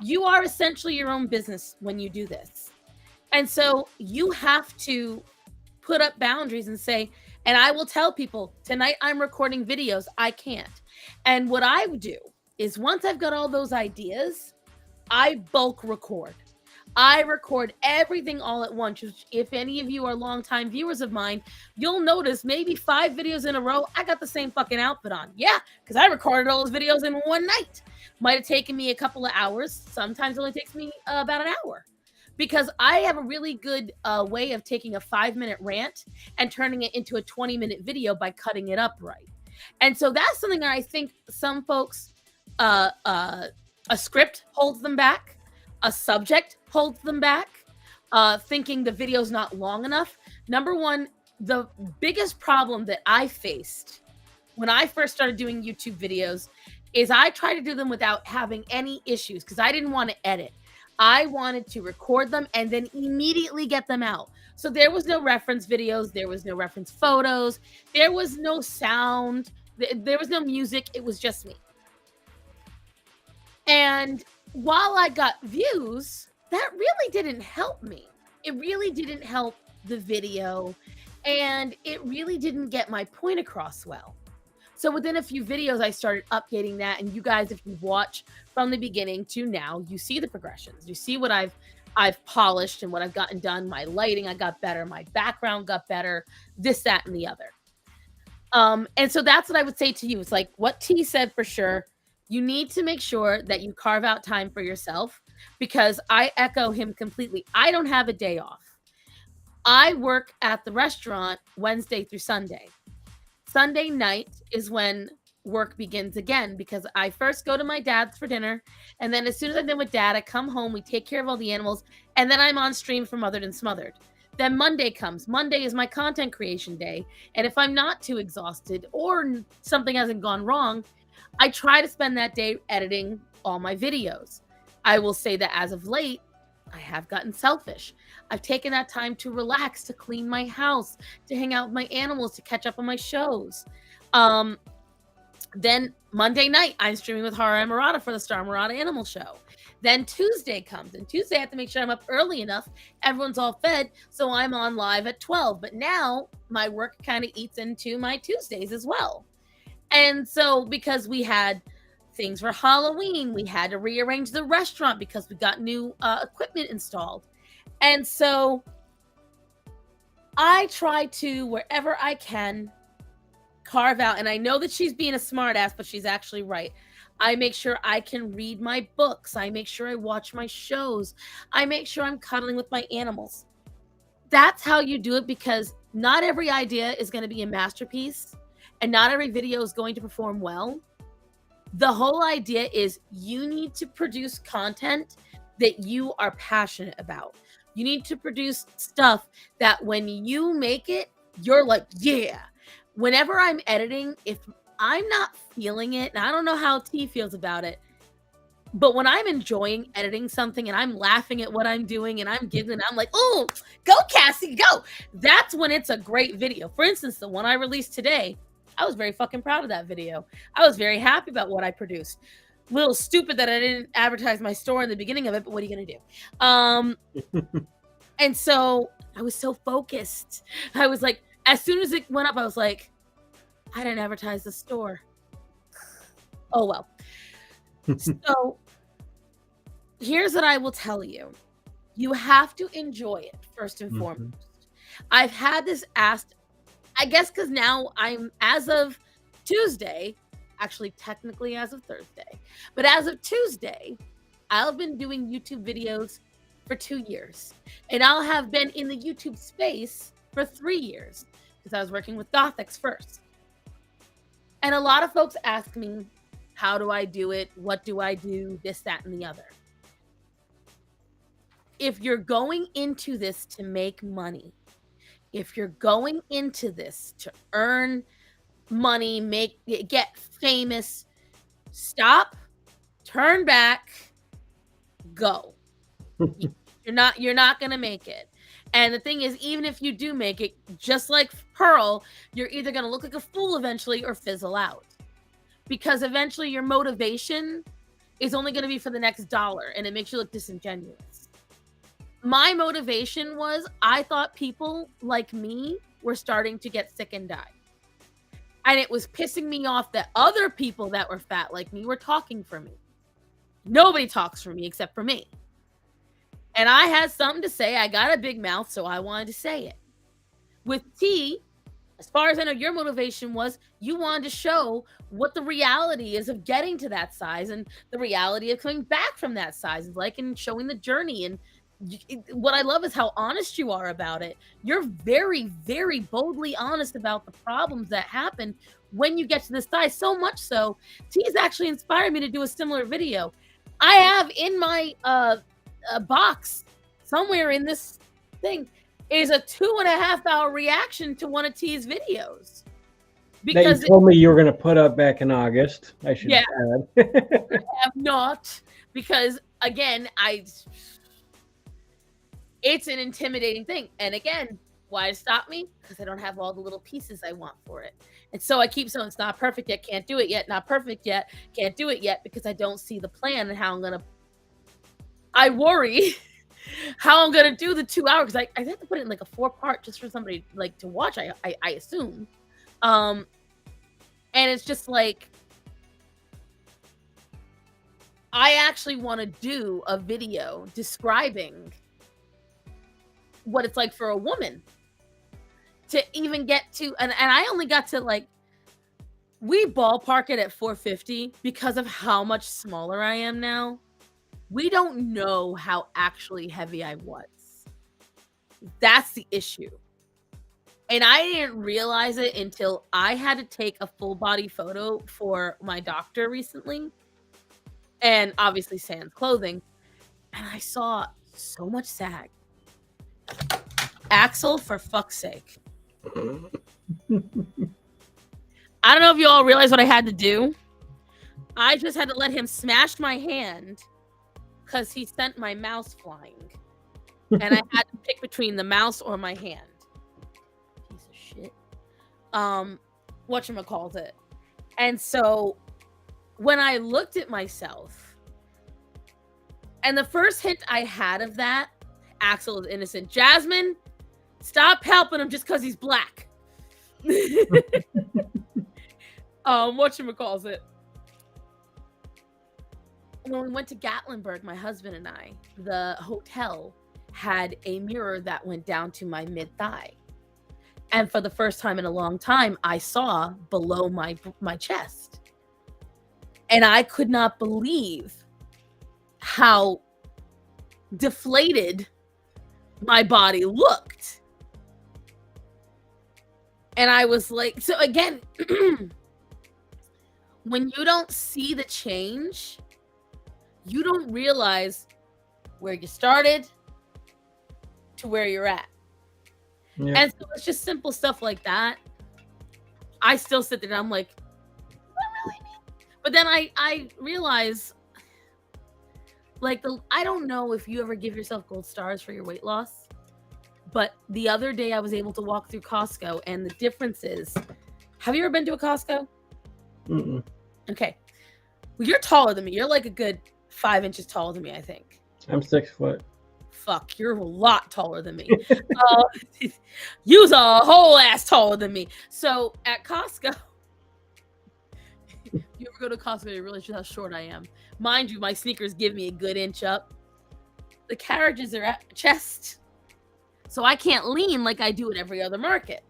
Speaker 1: you are essentially your own business when you do this. And so you have to put up boundaries and say, and I will tell people, tonight I'm recording videos, I can't. And what I would do is once I've got all those ideas, I bulk record. I record everything all at once. If any of you are longtime viewers of mine, you'll notice maybe 5 videos in a row, I got the same fucking outfit on. Yeah, because I recorded all those videos in one night. Might have taken me a couple of hours. Sometimes it only takes me about an hour. Because I have a really good way of taking a 5-minute rant and turning it into a 20-minute video by cutting it up right. And so that's something that I think some folks, a script holds them back. A subject holds them back, thinking the video's not long enough. Number one, the biggest problem that I faced when I first started doing YouTube videos is I tried to do them without having any issues because I didn't want to edit. I wanted to record them and then immediately get them out. So there was no reference videos, there was no reference photos, there was no sound, there was no music, it was just me. And while I got views, that really didn't help me. It really didn't help the video, and it really didn't get my point across well. So within a few videos, I started updating that. And you guys, if you watch from the beginning to now, you see the progressions. You see what I've polished and what I've gotten done. My lighting, I got better. My background got better. This, that, and the other. And so that's what I would say to you. It's like what T said for sure. You need to make sure that you carve out time for yourself because I echo him completely. I don't have a day off. I work at the restaurant Wednesday through Sunday. Sunday night is when work begins again because I first go to my dad's for dinner. And then as soon as I'm done with dad, I come home, we take care of all the animals, and then I'm on stream for Mothered and Smothered. Then Monday comes. Monday is my content creation day. And if I'm not too exhausted or something hasn't gone wrong, I try to spend that day editing all my videos. I will say that as of late, I have gotten selfish. I've taken that time to relax, to clean my house, to hang out with my animals, to catch up on my shows. Then Monday night, I'm streaming with Hara and Murata for the Star Murata Animal Show. Then Tuesday comes, and Tuesday I have to make sure I'm up early enough. Everyone's all fed, so I'm on live at 12. But now my work kind of eats into my Tuesdays as well. And so because we had things for Halloween, we had to rearrange the restaurant because we got new equipment installed. And so I try to, wherever I can, carve out, and I know that she's being a smartass, but she's actually right. I make sure I can read my books. I make sure I watch my shows. I make sure I'm cuddling with my animals. That's how you do it, because not every idea is going to be a masterpiece and not every video is going to perform well. The whole idea is you need to produce content that you are passionate about. You need to produce stuff that when you make it, you're like, yeah. Whenever I'm editing, if I'm not feeling it, and I don't know how T feels about it, but when I'm enjoying editing something and I'm laughing at what I'm doing and I'm giggling, I'm like, oh, go Cassie, go. That's when it's a great video. For instance, the one I released today, I was very fucking proud of that video. I was very happy about what I produced. A little stupid that I didn't advertise my store in the beginning of it, but what are you going to do? And so I was so focused. I was like, as soon as it went up, I was like, I didn't advertise the store. Oh, well. So here's what I will tell you. You have to enjoy it first and foremost. I've had this asked, I guess because now I'm, as of Tuesday, actually technically as of Thursday, but as of Tuesday, I've been doing YouTube videos for 2 years. And I'll have been in the YouTube space for 3 years because I was working with Gothics first. And a lot of folks ask me, how do I do it? What do I do? This, that, and the other. If you're going into this to make money, if you're going into this to earn money, get famous, stop, turn back, go. You're not going to make it. And the thing is, even if you do make it, just like Pearl, you're either going to look like a fool eventually or fizzle out. Because eventually your motivation is only going to be for the next dollar, and it makes you look disingenuous. My motivation was, I thought people like me were starting to get sick and die. And it was pissing me off that other people that were fat like me were talking for me. Nobody talks for me except for me. And I had something to say. I got a big mouth, so I wanted to say it. With T, as far as I know, your motivation was you wanted to show what the reality is of getting to that size and the reality of coming back from that size, and showing the journey. And what I love is how honest you are about it. You're very, very boldly honest about the problems that happen when you get to this size. So much so, T's actually inspired me to do a similar video. I have in my box somewhere in this thing is a 2.5 hour reaction to one of T's videos.
Speaker 2: Because that you told me you were going to put up back in August. I should add.
Speaker 1: I have not, because again, it's an intimidating thing. And again, why stop me? Because I don't have all the little pieces I want for it. And so I keep saying it's not perfect yet, can't do it yet, not perfect yet, can't do it yet, because I don't see the plan and how I'm going to, I worry how I'm going to do the 2 hours. I have to put it in like a 4-part just for somebody like to watch, I assume. And it's just like, I actually want to do a video describing what it's like for a woman to even get to, and I only got to like, we ballpark it at 450 because of how much smaller I am now. We don't know how actually heavy I was. That's the issue. And I didn't realize it until I had to take a full body photo for my doctor recently. And obviously sans clothing. And I saw so much sag. Axel, for fuck's sake. I don't know if you all realize what I had to do. I just had to let him smash my hand because he sent my mouse flying. And I had to pick between the mouse or my hand. Piece of shit. Whatchamacallit. And so when I looked at myself, And the first hint I had of that, Axel is innocent. Jasmine, stop helping him just because he's black. Whatchamacallit? When we went to Gatlinburg, my husband and I, the hotel had a mirror that went down to my mid-thigh. And for the first time in a long time, I saw below my chest. And I could not believe how deflated my body looked. And I was like, so again, when you don't see the change, you don't realize where you started to where you're at. Yeah. And so it's just simple stuff like that. I still sit there and I'm like, what really mean? But then I realize, like, I don't know if you ever give yourself gold stars for your weight loss, but the other day I was able to walk through Costco, and the difference is, have you ever been to a Costco?
Speaker 2: Mm-mm.
Speaker 1: Okay. Well, you're taller than me. You're like a good 5 inches taller than me, I think.
Speaker 2: I'm 6 foot.
Speaker 1: Fuck, you're a lot taller than me. You's a whole ass taller than me. So at Costco, you ever go to Costco, you realize how short I am. Mind you, my sneakers give me a good inch up. The carriages are at my chest, so I can't lean like I do at every other market.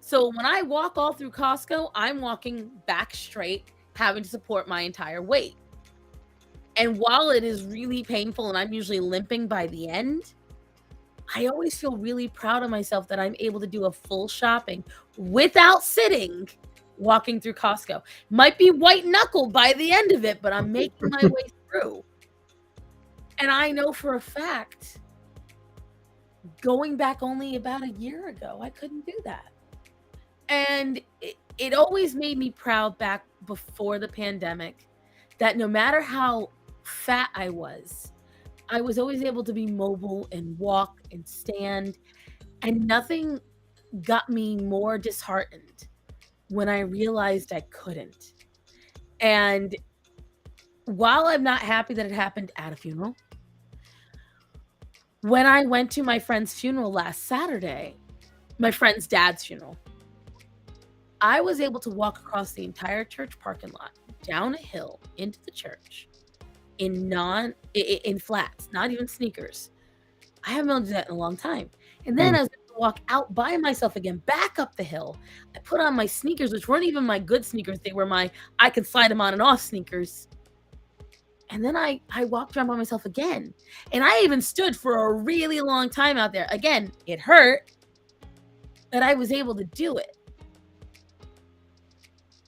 Speaker 1: So when I walk all through Costco, I'm walking back straight, having to support my entire weight. And while it is really painful and I'm usually limping by the end, I always feel really proud of myself that I'm able to do a full shopping without sitting, walking through Costco. Might be white knuckle by the end of it, but I'm making my way through. And I know for a fact, going back only about a year ago, I couldn't do that. And it always made me proud back before the pandemic that no matter how fat I was always able to be mobile and walk and stand, and nothing got me more disheartened when I realized I couldn't. And while I'm not happy that it happened at a funeral, when I went to my friend's funeral last Saturday, my friend's dad's funeral, I was able to walk across the entire church parking lot, down a hill into the church in flats, not even sneakers. I haven't been able to do that in a long time. And then I was able to walk out by myself again, back up the hill. I put on my sneakers, which weren't even my good sneakers. They were my, I could slide them on and off sneakers. And then I walked around by myself again. And I even stood for a really long time out there. Again, it hurt, but I was able to do it.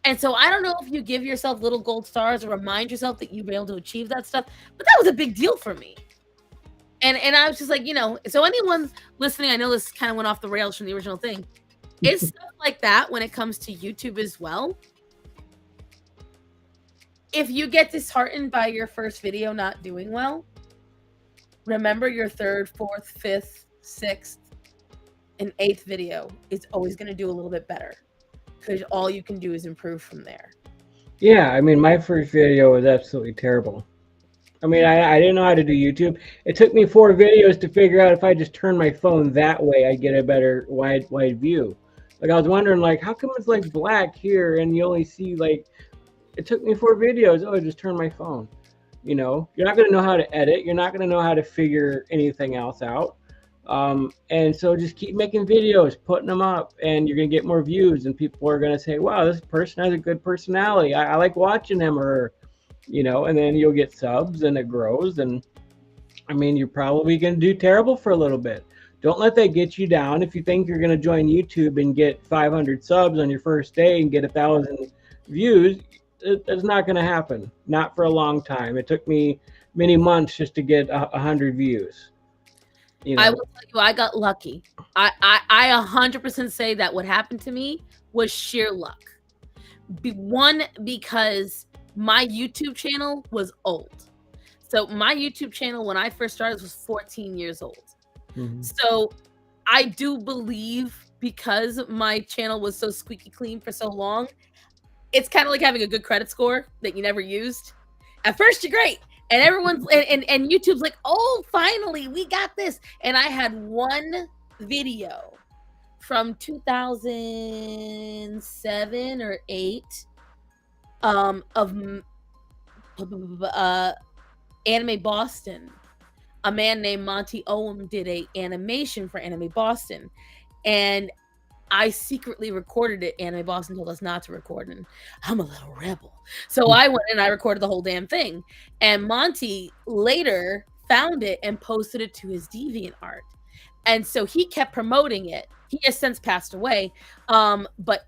Speaker 1: And so I don't know if you give yourself little gold stars or remind yourself that you've been able to achieve that stuff, but that was a big deal for me. And I was just like, so anyone listening, I know this kind of went off the rails from the original thing. It's stuff like that when it comes to YouTube as well. If you get disheartened by your first video not doing well, remember your third, fourth, fifth, sixth, and eighth video is always going to do a little bit better, because all you can do is improve from there.
Speaker 2: Yeah, I mean, my first video was absolutely terrible. I mean, I didn't know how to do YouTube. It took me 4 videos to figure out if I just turn my phone that way, I'd get a better wide view. Like, I was wondering, like, how come it's like black here and you only see, like, it took me 4 videos. Oh, just turn my phone. You're not going to know how to edit. You're not going to know how to figure anything else out. And so just keep making videos, putting them up, and you're going to get more views, and people are going to say, wow, this person has a good personality. I like watching him or her, and then you'll get subs and it grows. And I mean, you're probably going to do terrible for a little bit. Don't let that get you down. If you think you're going to join YouTube and get 500 subs on your first day and get 1,000 views, it's not going to happen. Not for a long time. It took me many months just to get 100 views.
Speaker 1: I will tell you, I got lucky. I 100% say that what happened to me was sheer luck. One, because my YouTube channel was old. So my YouTube channel, when I first started, was 14 years old. Mm-hmm. So I do believe, because my channel was so squeaky clean for so long, it's kind of like having a good credit score that you never used. At first, you're great. And everyone's and YouTube's like, oh, finally, we got this. And I had one video from 2007 or 8 of Anime Boston. A man named Monty Owen did a animation for Anime Boston, and I secretly recorded it. Anime Boston told us not to record, and I'm a little rebel. So I went and I recorded the whole damn thing. And Monty later found it and posted it to his DeviantArt. And so he kept promoting it. He has since passed away. But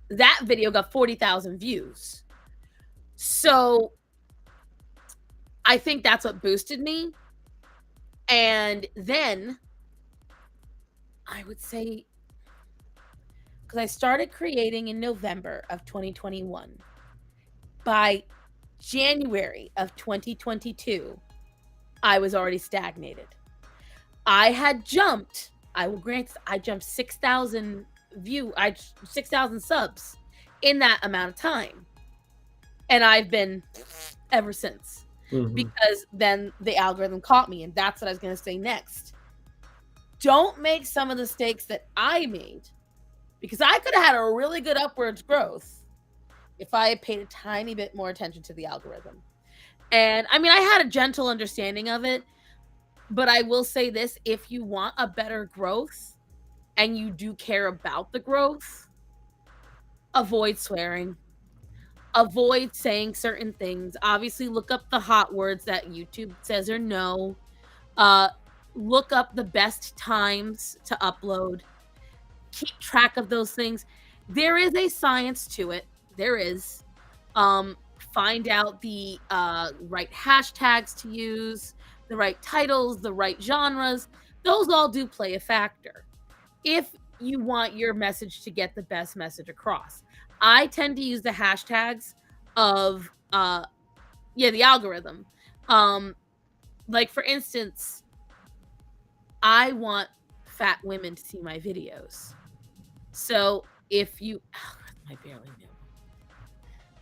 Speaker 1: that video got 40,000 views. So I think that's what boosted me. And then I would say, because I started creating in November of 2021. By January of 2022, I was already stagnated. I had jumped, I will grant, I jumped 6,000 subs in that amount of time. And I've been ever since. Because then the algorithm caught me, and that's what I was going to say next. Don't make some of the mistakes that I made, because I could have had a really good upwards growth if I had paid a tiny bit more attention to the algorithm. And I mean, I had a gentle understanding of it, but I will say this: if you want a better growth and you do care about the growth, avoid swearing. Avoid saying certain things. Obviously, look up the hot words that YouTube says or no. Look up the best times to upload. Keep track of those things. There is a science to it. There is. Find out the right hashtags to use, the right titles, the right genres. Those all do play a factor if you want your message to get the best message across. I tend to use the hashtags of the algorithm. Like, for instance, I want fat women to see my videos. So if you I barely knew.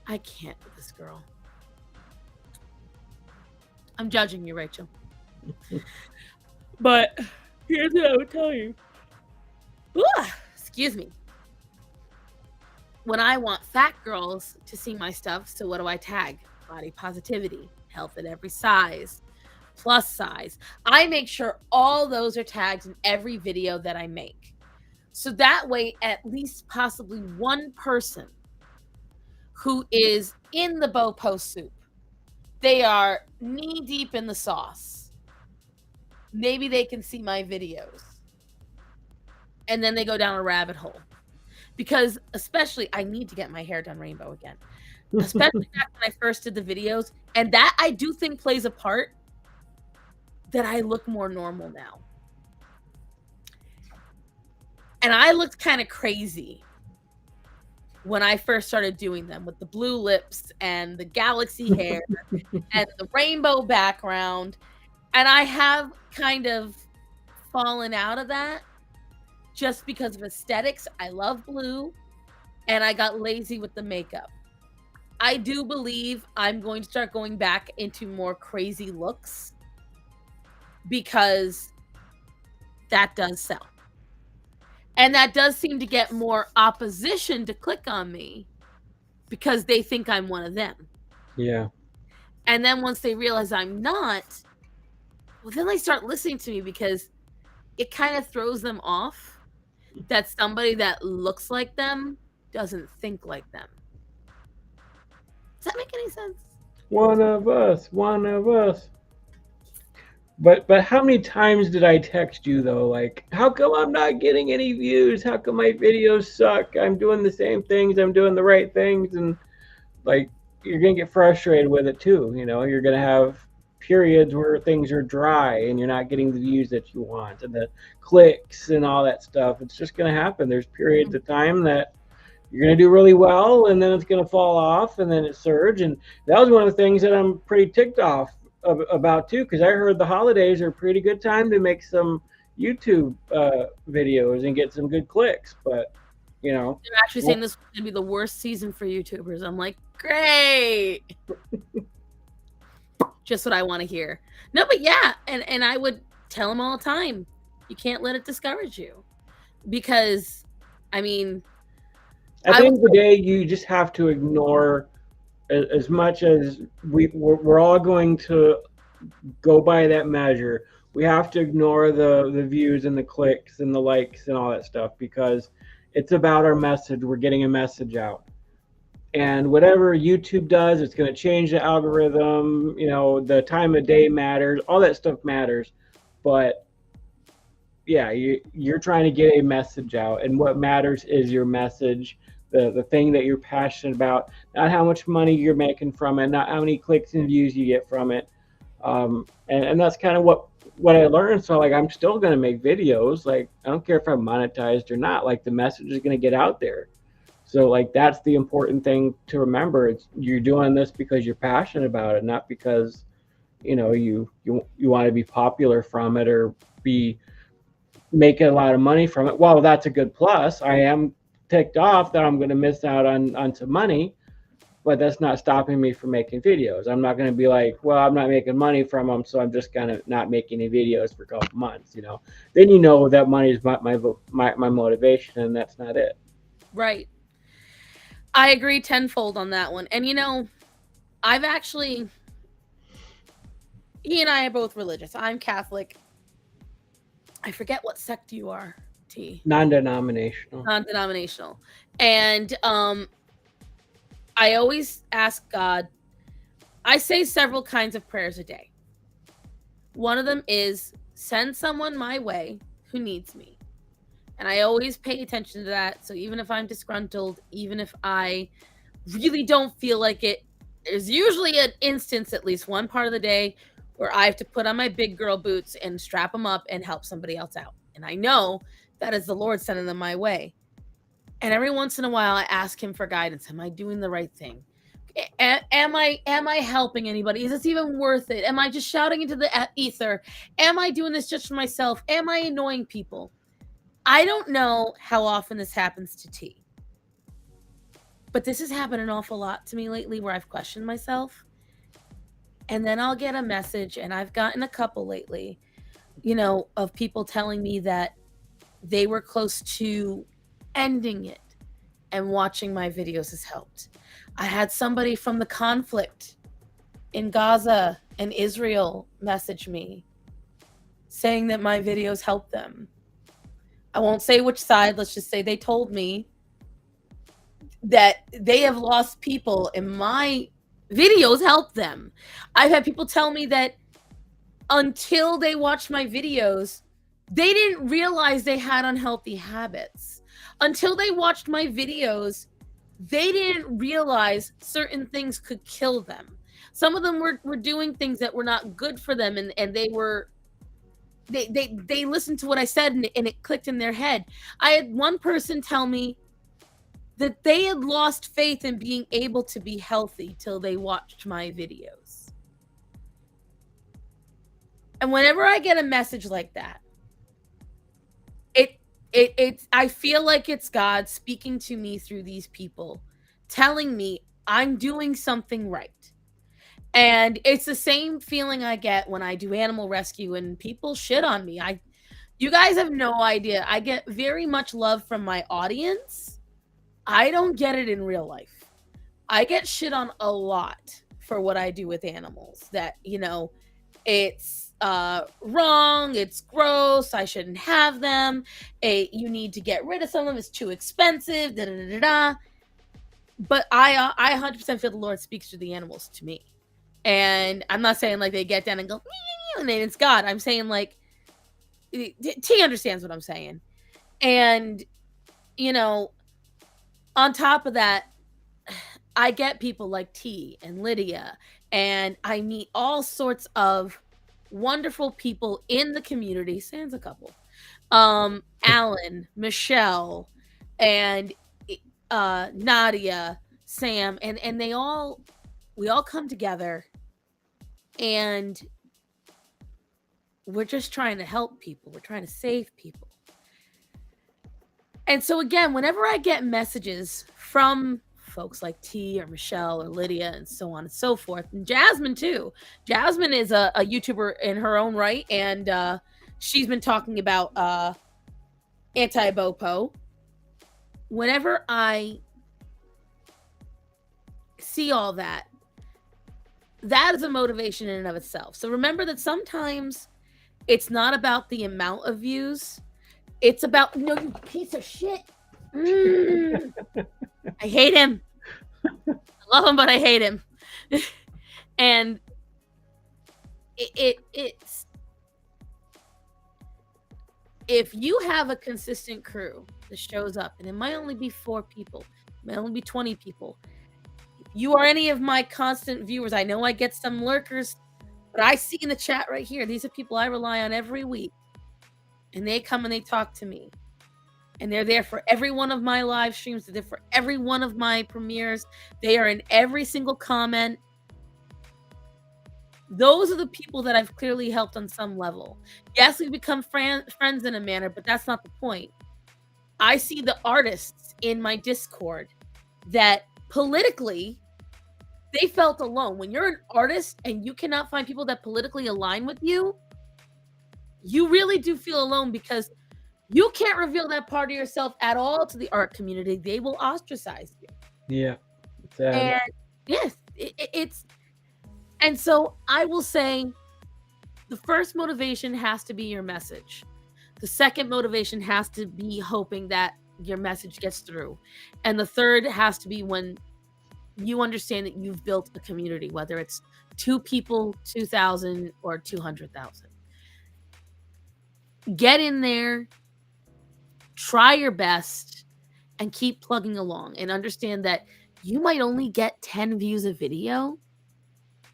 Speaker 1: I can't with this girl. I'm judging you, Rachel. But here's what I would tell you. Ooh, excuse me. When I want fat girls to see my stuff, so what do I tag? Body positivity, health at every size, plus size. I make sure all those are tagged in every video that I make. So that way, at least possibly one person who is in the BoPo soup, they are knee deep in the sauce. Maybe they can see my videos. And then they go down a rabbit hole. Because especially, I need to get my hair done rainbow again. Especially back when I first did the videos. And that I do think plays a part, that I look more normal now. And I looked kind of crazy when I first started doing them, with the blue lips and the galaxy hair and the rainbow background. And I have kind of fallen out of that just because of aesthetics. I love blue, and I got lazy with the makeup. I do believe I'm going to start going back into more crazy looks, because that does sell. And that does seem to get more opposition to click on me, because they think I'm one of them.
Speaker 2: Yeah.
Speaker 1: And then once they realize I'm not, well, then they start listening to me, because it kind of throws them off that somebody that looks like them doesn't think like them. Does that make any sense?
Speaker 2: One of us. But how many times did I text you though? Like, how come I'm not getting any views? How come my videos suck? I'm doing the same things. I'm doing the right things, and like, you're gonna get frustrated with it too. You know, you're gonna have periods where things are dry and you're not getting the views that you want and the clicks and all that stuff. It's just gonna happen. There's periods of time that you're going to do really well, and then it's going to fall off, and then it surge. And that was one of the things that I'm pretty ticked off about too, because I heard the holidays are a pretty good time to make some YouTube videos and get some good clicks. But you know,
Speaker 1: they're actually saying this is going to be the worst season for YouTubers. I'm like, great. just what I want to hear. No, but yeah, and I would tell him all the time, you can't let it discourage you, because I mean,
Speaker 2: At
Speaker 1: I
Speaker 2: the
Speaker 1: will
Speaker 2: end of the day, you just have to ignore as much as we're all going to go by that measure. We have to ignore the views and the clicks and the likes and all that stuff because it's about our message. We're getting a message out. And whatever YouTube does, it's going to change the algorithm. You know, the time of day matters. All that stuff matters. But yeah, you're trying to get a message out, and what matters is your message, the thing that you're passionate about, not how much money you're making from it, not how many clicks and views you get from it. And that's kind of what I learned. So like I'm still gonna make videos. Like I don't care if I'm monetized or not. Like the message is gonna get out there. So like that's the important thing to remember. It's you're doing this because you're passionate about it, not because you want to be popular from it or be making a lot of money from it. Well, that's a good plus. I am ticked off that I'm going to miss out on some money, but that's not stopping me from making videos. I'm not going to be like, well, I'm not making money from them, so I'm just going to not make any videos for a couple months. Then that money is my motivation, and that's not it.
Speaker 1: right. I agree tenfold on that one. And I've actually, he and I are both religious. I'm Catholic. I forget what sect you are, T.
Speaker 2: Non-denominational.
Speaker 1: Non-denominational. And I always ask God, I say several kinds of prayers a day. One of them is send someone my way who needs me. And I always pay attention to that. So even if I'm disgruntled, even if I really don't feel like it, there's usually an instance, at least one part of the day, where I have to put on my big girl boots and strap them up and help somebody else out. And I know that is the Lord sending them my way. And every once in a while, I ask Him for guidance. Am I doing the right thing? Am I helping anybody? Is this even worth it? Am I just shouting into the ether? Am I doing this just for myself? Am I annoying people? I don't know how often this happens to T, but this has happened an awful lot to me lately where I've questioned myself. And then I'll get a message, and I've gotten a couple lately, of people telling me that they were close to ending it, and watching my videos has helped. I had somebody from the conflict in Gaza and Israel message me saying that my videos helped them. I won't say which side, let's just say they told me that they have lost people and my videos help them. I've had people tell me that until they watched my videos, they didn't realize they had unhealthy habits. Until they watched my videos, they didn't realize certain things could kill them. Some of them were doing things that were not good for them, and they listened to what I said, and it clicked in their head. I had one person tell me that they had lost faith in being able to be healthy till they watched my videos. And whenever I get a message like that, I feel like it's God speaking to me through these people, telling me I'm doing something right. And it's the same feeling I get when I do animal rescue and people shit on me. You guys have no idea. I get very much love from my audience. I don't get it in real life. I get shit on a lot for what I do with animals. That, it's wrong, it's gross, I shouldn't have them. You need to get rid of some of them, it's too expensive, da da da da. But I 100% feel the Lord speaks through the animals to me. And I'm not saying like they get down and go, and then it's God. I'm saying like, T understands what I'm saying. And, on top of that, I get people like T and Lydia, and I meet all sorts of wonderful people in the community. Sans a couple. Alan, Michelle, and Nadia, Sam, and we all come together, and we're just trying to help people. We're trying to save people. And so again, whenever I get messages from folks like T or Michelle or Lydia and so on and so forth. And Jasmine too. Jasmine is a YouTuber in her own right, and she's been talking about Anti-BoPo. Whenever I see all that, that is a motivation in and of itself. So remember that sometimes it's not about the amount of views. It's about, no, you piece of shit. I hate him. I love him, but I hate him. And it's, if you have a consistent crew that shows up, and it might only be 4 people, it might only be 20 people. If you are any of my constant viewers, I know I get some lurkers, but I see in the chat right here, these are people I rely on every week. And they come and they talk to me. And they're there for every one of my live streams. They're there for every one of my premieres. They are in every single comment. Those are the people that I've clearly helped on some level. Yes, we've become friends in a manner, but that's not the point. I see the artists in my Discord that politically, they felt alone. When you're an artist and you cannot find people that politically align with you, you really do feel alone, because you can't reveal that part of yourself at all to the art community. They will ostracize you.
Speaker 2: Yeah.
Speaker 1: And yes, it's, and so I will say the first motivation has to be your message. The second motivation has to be hoping that your message gets through. And the third has to be when you understand that you've built a community, whether it's 2 people, 2,000, or 200,000. Get in there, try your best, and keep plugging along, and understand that you might only get 10 views a video,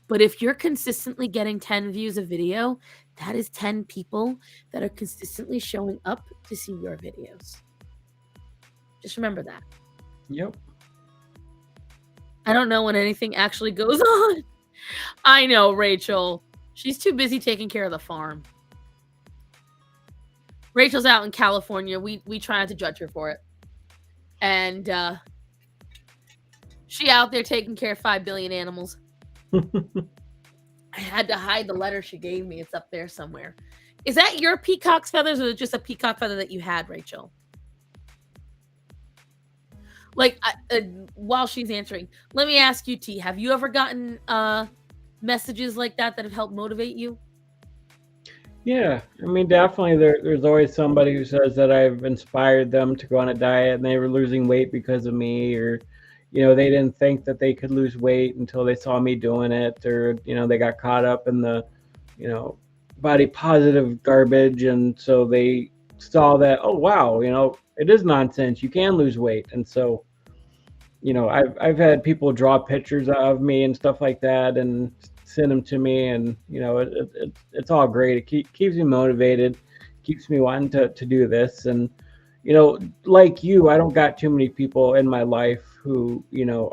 Speaker 1: but if you're consistently getting 10 views a video, that is 10 people that are consistently showing up to see your videos. Just remember that.
Speaker 2: Yep.
Speaker 1: I don't know when anything actually goes on. I know, Rachel. She's too busy taking care of the farm. Rachel's out in California. We try not to judge her for it. And she out there taking care of 5 billion animals. I had to hide the letter she gave me. It's up there somewhere. Is that your peacock's feathers, or is it just a peacock feather that you had, Rachel? Like, while she's answering, let me ask you, T, have you ever gotten messages like that have helped motivate you?
Speaker 2: Yeah, I mean, definitely there's always somebody who says that I've inspired them to go on a diet and they were losing weight because of me, or, they didn't think that they could lose weight until they saw me doing it, or, they got caught up in the, body positive garbage. And so they saw that, oh, wow, it is nonsense. You can lose weight. And so, I've had people draw pictures of me and stuff like that and send them to me, and it's all great. It keeps me motivated, keeps me wanting to do this. And like you, I don't got too many people in my life who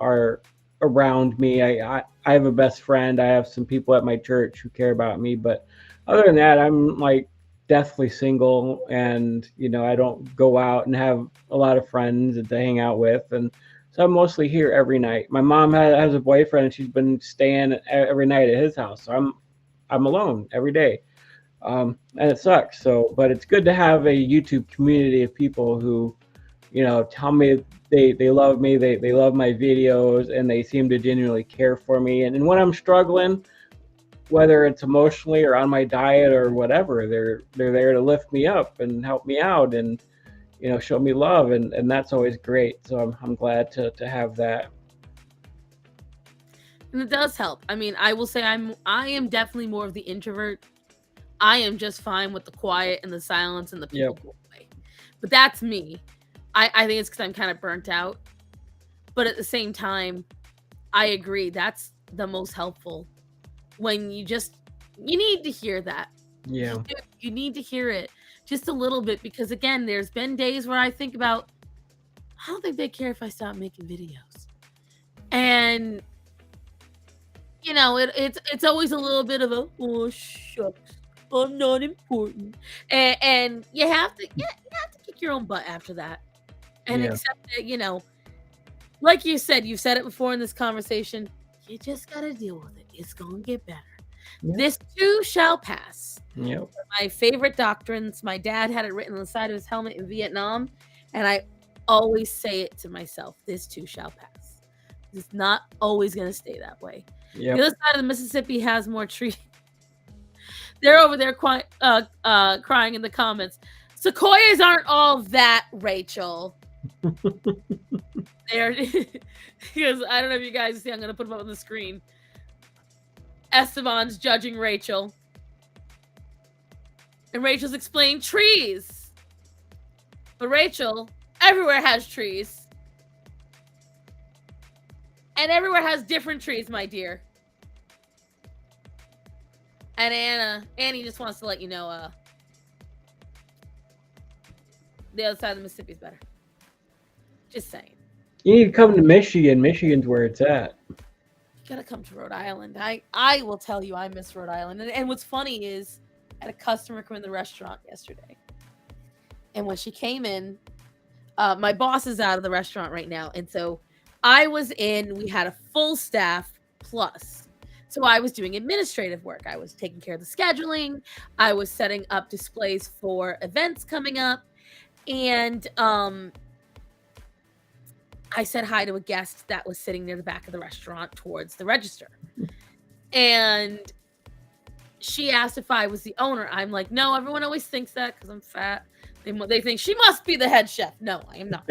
Speaker 2: are around me. I have a best friend. I have some people at my church who care about me, but other than that, I'm like deathly single, and I don't go out and have a lot of friends to hang out with. And so I'm mostly here every night. My mom has a boyfriend, and she's been staying every night at his house. So I'm alone every day, and it sucks. So, but it's good to have a YouTube community of people who, tell me they love me, they love my videos, and they seem to genuinely care for me. And when I'm struggling, whether it's emotionally or on my diet or whatever, they're there to lift me up and help me out, and show me love, and that's always great. So I'm glad to have that.
Speaker 1: And it does help. I mean, I will say I am definitely more of the introvert. I am just fine with the quiet and the silence and the people go away. But that's me. I think it's because I'm kind of burnt out. But at the same time, I agree. That's the most helpful. When you need to hear that.
Speaker 2: Yeah.
Speaker 1: You need to hear it just a little bit, because again, there's been days where I think about, I don't think they care if I stop making videos. And it's always a little bit of a, oh shucks, I'm not important. And you have to kick your own butt after that. And accept that, like you said, you've said it before in this conversation. You just gotta deal with it. It's gonna get better.
Speaker 2: Yep.
Speaker 1: This too shall pass.
Speaker 2: Yep.
Speaker 1: My favorite doctrines. My dad had it written on the side of his helmet in Vietnam, and I always say it to myself: "This too shall pass." It's not always gonna stay that way.
Speaker 2: Yep.
Speaker 1: The other side of the Mississippi has more trees. They're over there crying in the comments. Sequoias aren't all that, Rachel. They're because I don't know if you guys see. I'm gonna put them up on the screen. Esteban's judging Rachel, and Rachel's explaining trees. But Rachel, everywhere has trees, and everywhere has different trees, my dear. And Annie just wants to let you know, the other side of the Mississippi is better. Just saying.
Speaker 2: You need to come to Michigan. Michigan's where it's at.
Speaker 1: You gotta come to Rhode Island. I will tell you, I miss Rhode Island. And what's funny is, I had a customer come in the restaurant yesterday, and when she came in, my boss is out of the restaurant right now, and so I was in. We had a full staff plus. So I was doing administrative work. I was taking care of the scheduling. I was setting up displays for events coming up. And I said hi to a guest that was sitting near the back of the restaurant towards the register. And she asked if I was the owner. I'm like, no, everyone always thinks that because I'm fat. They think she must be the head chef. No, I am not.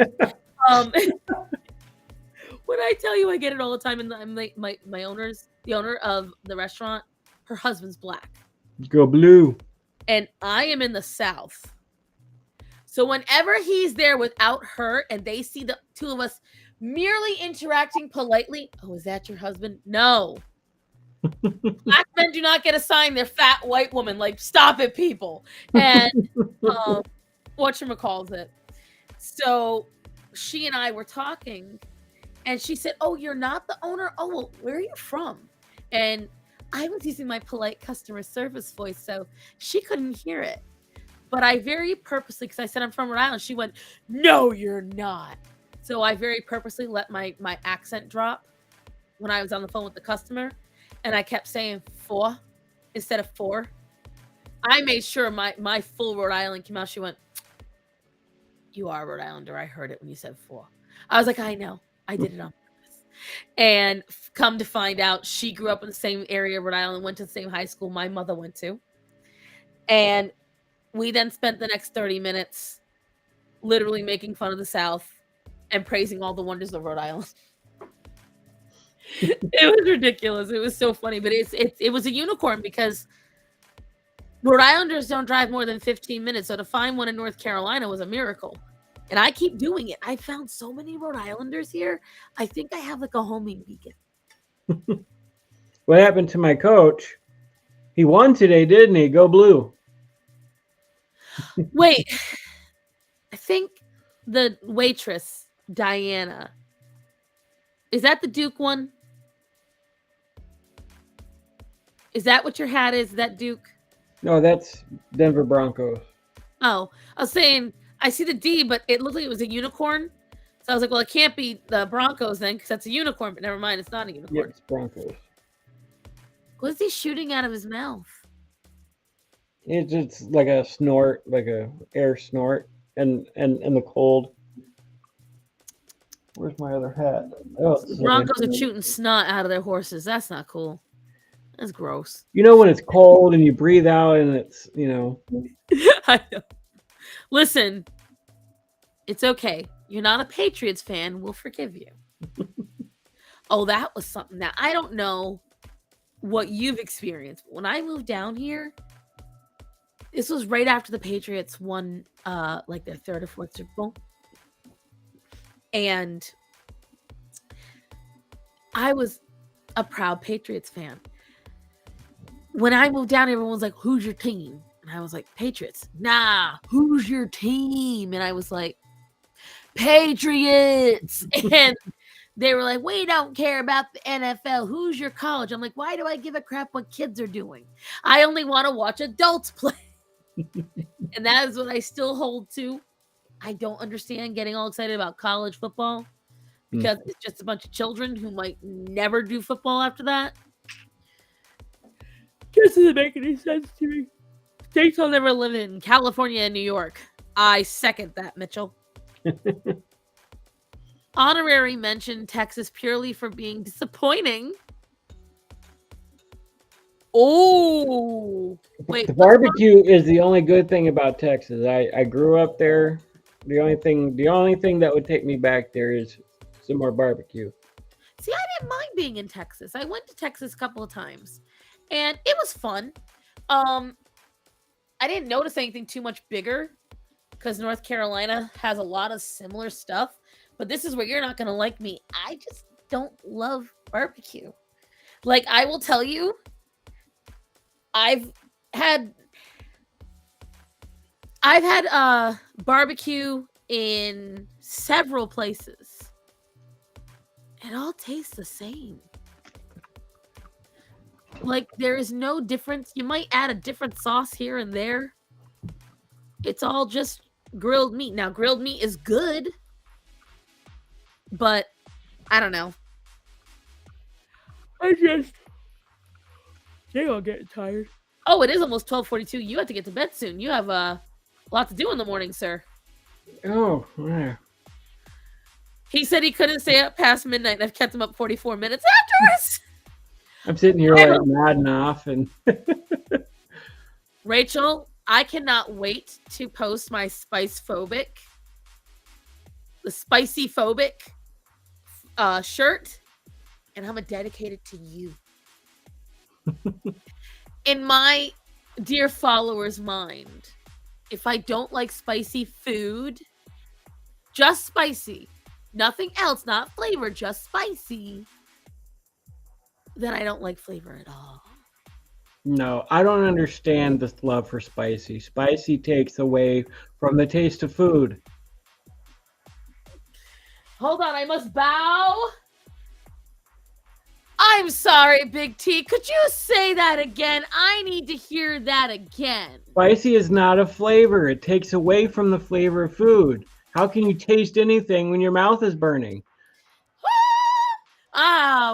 Speaker 1: When I tell you I get it all the time, and my owner's the owner of the restaurant, her husband's black.
Speaker 2: Go blue.
Speaker 1: And I am in the South. So whenever he's there without her and they see the two of us merely interacting politely, oh, is that your husband? No. Black men do not get assigned their fat white woman. Like, stop it, people. And whatchamacalls it. So she and I were talking, and she said, oh, you're not the owner? Oh, well, where are you from? And I was using my polite customer service voice, so she couldn't hear it. But I very purposely, because I said I'm from Rhode Island, she went, no, you're not. So I very purposely let my accent drop when I was on the phone with the customer, and I kept saying "for" instead of "for." I made sure my full Rhode Island came out. She went, you are a Rhode Islander. I heard it when you said "for." I was like, I know. I did it on purpose. And come to find out, she grew up in the same area of Rhode Island, went to the same high school my mother went to. And we then spent the next 30 minutes literally making fun of the South and praising all the wonders of Rhode Island. It was ridiculous. It was so funny, but it was a unicorn because Rhode Islanders don't drive more than 15 minutes. So to find one in North Carolina was a miracle. And I keep doing it. I found so many Rhode Islanders here. I think I have like a homing beacon.
Speaker 2: What happened to my coach? He won today, didn't he? Go blue.
Speaker 1: Wait. I think the waitress, Diana, is that the Duke one? Is that what your hat is? Is that Duke?
Speaker 2: No, that's Denver Broncos.
Speaker 1: Oh, I was saying, I see the D, but it looked like it was a unicorn. So I was like, well, it can't be the Broncos then, because that's a unicorn. But never mind, it's not a unicorn.
Speaker 2: Yep, it's Broncos.
Speaker 1: What is he shooting out of his mouth?
Speaker 2: It's like a snort, like a air snort, and the cold. Where's my other hat? Oh,
Speaker 1: Broncos are shooting snot out of their horses. That's not cool. That's gross.
Speaker 2: You know when it's cold and you breathe out and it's, you know.
Speaker 1: I know. Listen, it's okay. You're not a Patriots fan. We'll forgive you. Oh, that was something that I don't know what you've experienced. When I moved down here, this was right after the Patriots won like their third or fourth Super Bowl. And I was a proud Patriots fan. When I moved down, everyone was like, who's your team? And I was like, Patriots. Nah, who's your team? And I was like, Patriots. And they were like, we don't care about the NFL. Who's your college? I'm like, why do I give a crap what kids are doing? I only want to watch adults play. And that is what I still hold to. I don't understand getting all excited about college football. because it's just a bunch of children who might never do football after that. This doesn't make any sense to me. States I'll never live in, California and New York. I second that, Mitchell. Honorary mention Texas purely for being disappointing. Oh, wait.
Speaker 2: The barbecue is the only good thing about Texas. I grew up there. The only thing that would take me back there is some more barbecue.
Speaker 1: See, I didn't mind being in Texas. I went to Texas a couple of times, and it was fun. I didn't notice anything too much bigger because North Carolina has a lot of similar stuff. But this is where you're not gonna like me. I just don't love barbecue. Like, I will tell you, I've had barbecue in several places. It all tastes the same. Like, there is no difference. You might add a different sauce here and there. It's all just grilled meat. Now, grilled meat is good, but I don't know. I think I'll get tired. Oh, it is almost 12:42. You have to get to bed soon. You have a lot to do in the morning, sir.
Speaker 2: Oh, yeah.
Speaker 1: He said he couldn't stay up past midnight, and I've kept him up 44 minutes afterwards.
Speaker 2: I'm sitting here like nodding off and
Speaker 1: Rachel, I cannot wait to post my the spicy phobic shirt, and I'm gonna dedicate it to you. In my dear followers' mind, if I don't like spicy food, just spicy, nothing else, not flavor, just spicy, then I don't like flavor at all.
Speaker 2: no, I don't understand this love for spicy. Spicy takes away from the taste of food.
Speaker 1: Hold on, I must bow. I'm sorry, Big T. Could you say that again? I need to hear that again.
Speaker 2: Spicy is not a flavor. It takes away from the flavor of food. How can you taste anything when your mouth is burning?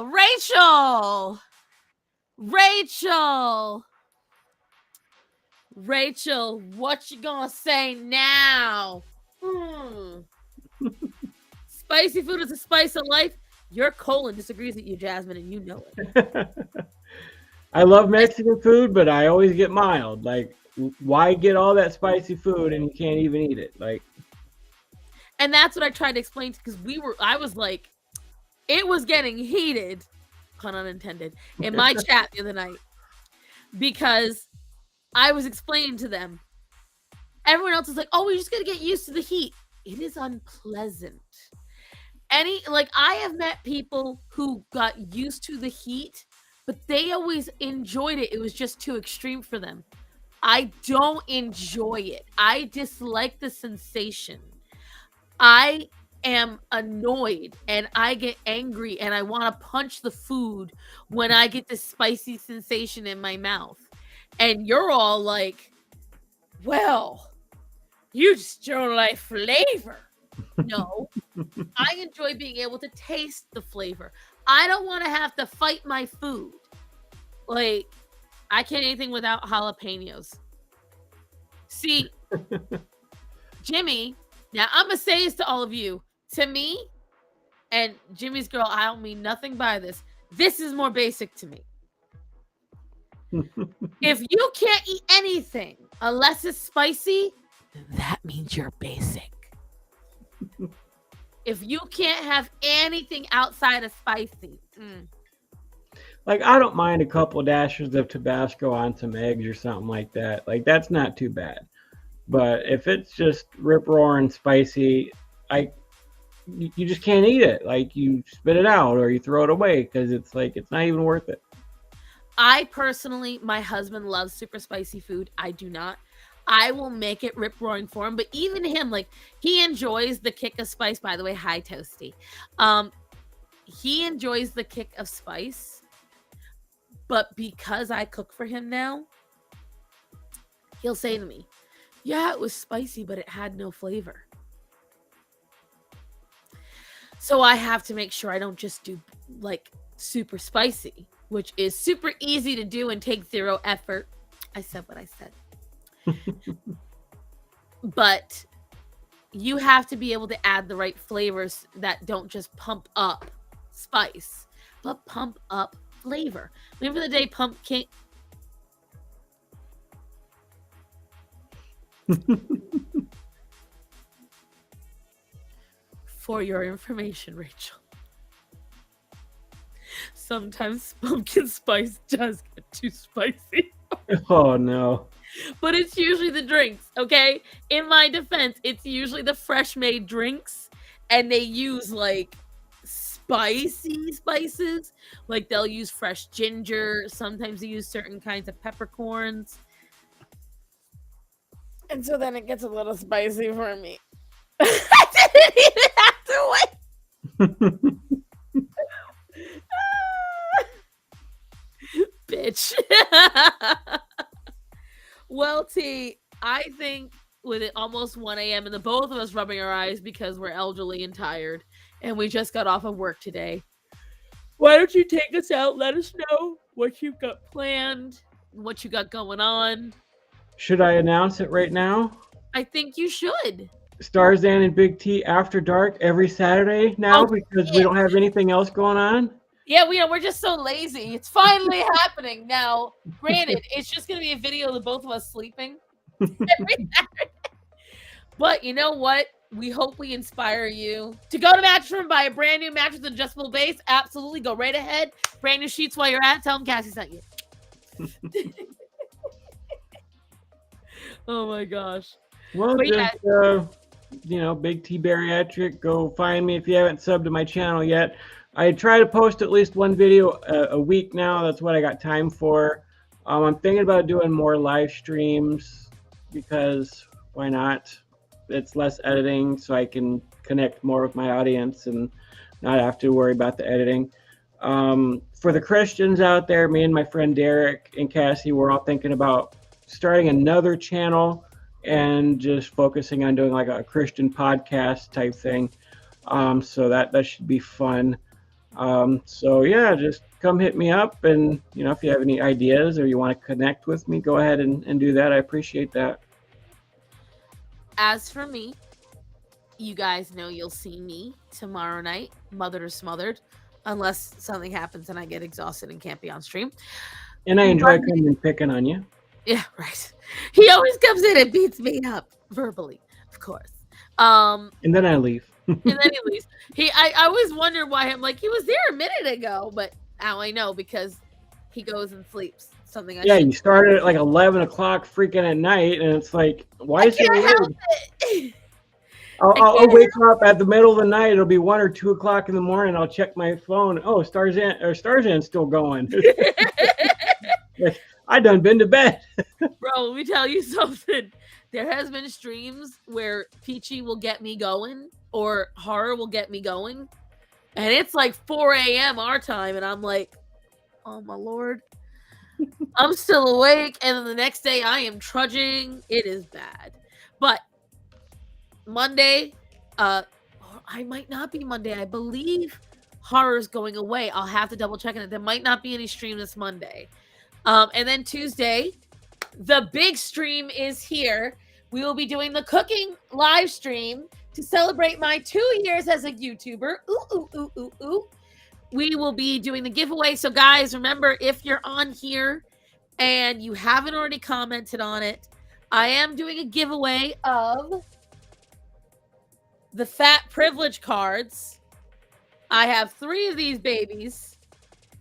Speaker 1: Rachel. Rachel, what you gonna say now? Spicy food is the spice of life. Your colon disagrees with you, Jasmine, and you know it.
Speaker 2: I love Mexican food, but I always get mild. Like, why get all that spicy food and you can't even eat it? Like,
Speaker 1: and that's what I tried to explain because I was like, it was getting heated, pun unintended, in my chat the other night because I was explaining to them. Everyone else is like, oh, we're just gonna get used to the heat. It is unpleasant. I have met people who got used to the heat, but they always enjoyed it. It was just too extreme for them. I don't enjoy it. I dislike the sensation. I am annoyed and I get angry and I want to punch the food when I get this spicy sensation in my mouth. And you're all like, well, you just don't like flavor. No, I enjoy being able to taste the flavor. I don't want to have to fight my food. Like, I can't eat anything without jalapenos. See, Jimmy, now I'm going to say this to all of you. To me, and Jimmy's girl, I don't mean nothing by this. This is more basic to me. If you can't eat anything unless it's spicy, then that means you're basic. If you can't have anything outside of spicy.
Speaker 2: Like, I don't mind a couple dashes of Tabasco on some eggs or something like that. Like, that's not too bad. But if it's just rip-roaring spicy, you just can't eat it. Like, you spit it out or you throw it away because it's not even worth it.
Speaker 1: I personally, my husband loves super spicy food. I do not. I will make it rip-roaring for him. But even him, like, he enjoys the kick of spice. By the way, hi, Toasty. He enjoys the kick of spice. But because I cook for him now, he'll say to me, yeah, it was spicy, but it had no flavor. So I have to make sure I don't just do like super spicy, which is super easy to do and take 0 effort. I said what I said. But you have to be able to add the right flavors that don't just pump up spice, but pump up flavor. Remember the day pumpkin? For your information, Rachel, sometimes pumpkin spice does get too spicy.
Speaker 2: Oh no.
Speaker 1: But it's usually the drinks, okay? In my defense, it's usually the fresh made drinks, and they use like spicy spices. Like they'll use fresh ginger, sometimes they use certain kinds of peppercorns. And so then it gets a little spicy for me. I didn't even have to wait. Bitch. Well, T, I think with it almost 1 a.m. and the both of us rubbing our eyes because we're elderly and tired and we just got off of work today. Why don't you take us out? Let us know what you've got planned, what you got going on.
Speaker 2: Should I announce it right now?
Speaker 1: I think you should.
Speaker 2: Starsan and Big T after dark every Saturday now
Speaker 1: Oh,
Speaker 2: because we
Speaker 1: shit.
Speaker 2: don't have anything else going on.
Speaker 1: Yeah, we're just so lazy. It's finally happening now. Granted, it's just gonna be a video of the both of us sleeping every Saturday. But you know what? We hope we inspire you to go to Mattress Room, buy a brand new mattress with adjustable base. Absolutely, go right ahead. Brand new sheets while you're at. Tell them Cassie sent you. Oh my gosh.
Speaker 2: Well,
Speaker 1: But
Speaker 2: just Big T Bariatric. Go find me if you haven't subbed to my channel yet. I try to post at least one video a week now. That's what I got time for. I'm thinking about doing more live streams because why not? It's less editing, so I can connect more with my audience and not have to worry about the editing. For the Christians out there, me and my friend Derek and Cassie, we're all thinking about starting another channel and just focusing on doing like a Christian podcast type thing. So that should be fun. So yeah, just come hit me up, and if you have any ideas or you want to connect with me, go ahead and do that. I appreciate that.
Speaker 1: as for me, you guys know you'll see me tomorrow night, mothered or smothered, unless something happens and I get exhausted and can't be on stream.
Speaker 2: And I enjoy coming and picking on you.
Speaker 1: Yeah, right. He always comes in and beats me up verbally, of course.
Speaker 2: And then I leave.
Speaker 1: And then he leaves. I always wonder why I'm like, he was there a minute ago, but now I know because he goes and sleeps. Something I
Speaker 2: Yeah,
Speaker 1: should.
Speaker 2: you started at like 11 o'clock freaking at night, and it's like, why is it
Speaker 1: can't help
Speaker 2: late?
Speaker 1: it.
Speaker 2: I'll wake up at the middle of the night. It'll be 1 or 2 o'clock in the morning. I'll check my phone. Oh, Starsan's still going. Like, I done been to bed.
Speaker 1: Bro, let me tell you something. There has been streams where Peachy will get me going or Horror will get me going. And it's like 4 a.m. our time. And I'm like, oh my Lord. I'm still awake. And then the next day I am trudging. It is bad. But Monday, I might not be Monday. I believe Horror's going away. I'll have to double check it. There might not be any stream this Monday. And then Tuesday, the big stream is here. We will be doing the cooking live stream to celebrate my 2 years as a YouTuber. Ooh, ooh, ooh, ooh, ooh. We will be doing the giveaway. So, guys, remember, if you're on here and you haven't already commented on it, I am doing a giveaway of the Fat Privilege cards. I have 3 of these babies.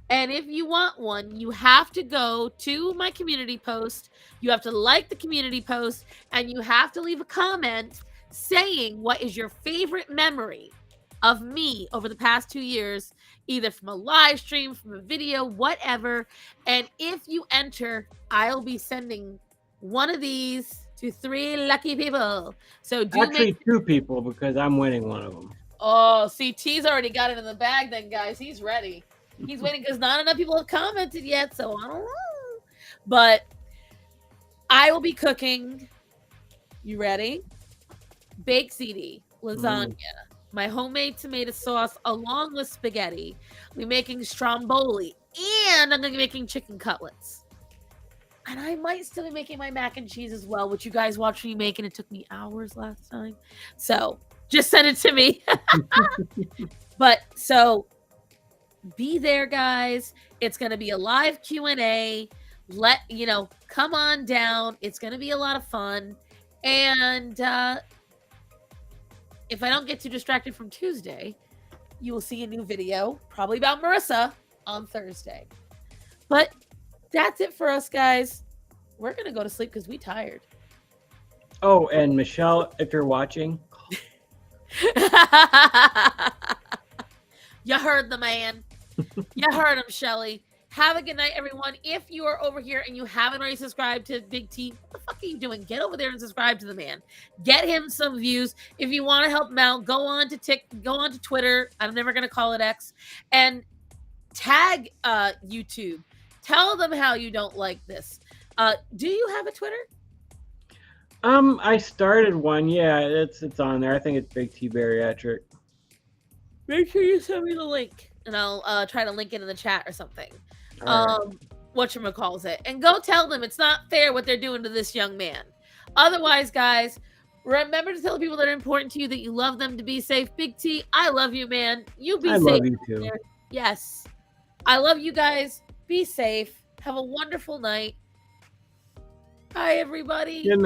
Speaker 1: And if you want one, you have to go to my community post. You have to like the community post, and you have to leave a comment saying what is your favorite memory of me over the past 2 years, either from a live stream, from a video, whatever. And if you enter, I'll be sending one of these to 3 lucky people. So
Speaker 2: Actually, 2 people because I'm winning one of them.
Speaker 1: Oh, see, T's already got it in the bag then, guys. He's ready. He's waiting because not enough people have commented yet, so I don't know. But I will be cooking. You ready? Baked ziti, lasagna, my homemade tomato sauce along with spaghetti. We're making stromboli, and I'm gonna be making chicken cutlets. And I might still be making my mac and cheese as well, which you guys watched me make, and it took me hours last time. So just send it to me. But so be there, guys. It's gonna be a live Q&A. Come on down. It's gonna be a lot of fun. And if I don't get too distracted from Tuesday, you will see a new video, probably about Marissa, on Thursday. But that's it for us, guys. We're gonna go to sleep because we tired.
Speaker 2: Oh, and Michelle, if you're watching,
Speaker 1: you heard the man. You heard him, Shelly. Have a good night, everyone. If you are over here and you haven't already subscribed to Big T, what the fuck are you doing? Get over there and subscribe to the man. Get him some views. If you want to help him out, go on to Twitter. I'm never gonna call it X, and tag YouTube. Tell them how you don't like this. Do you have a Twitter?
Speaker 2: I started one. Yeah, it's on there. I think it's Big T Bariatric.
Speaker 1: Make sure you send me the link, and I'll try to link it in the chat or something.
Speaker 2: All right.
Speaker 1: Whatchamacalls it, and go tell them it's not fair what they're doing to this young man. Otherwise, guys, remember to tell the people that are important to you that you love them, to be safe. Big T, I love you, man. You be
Speaker 2: I
Speaker 1: safe.
Speaker 2: love you too.
Speaker 1: There. Yes, I love you guys. Be safe. Have a wonderful night. Bye, everybody.
Speaker 2: Good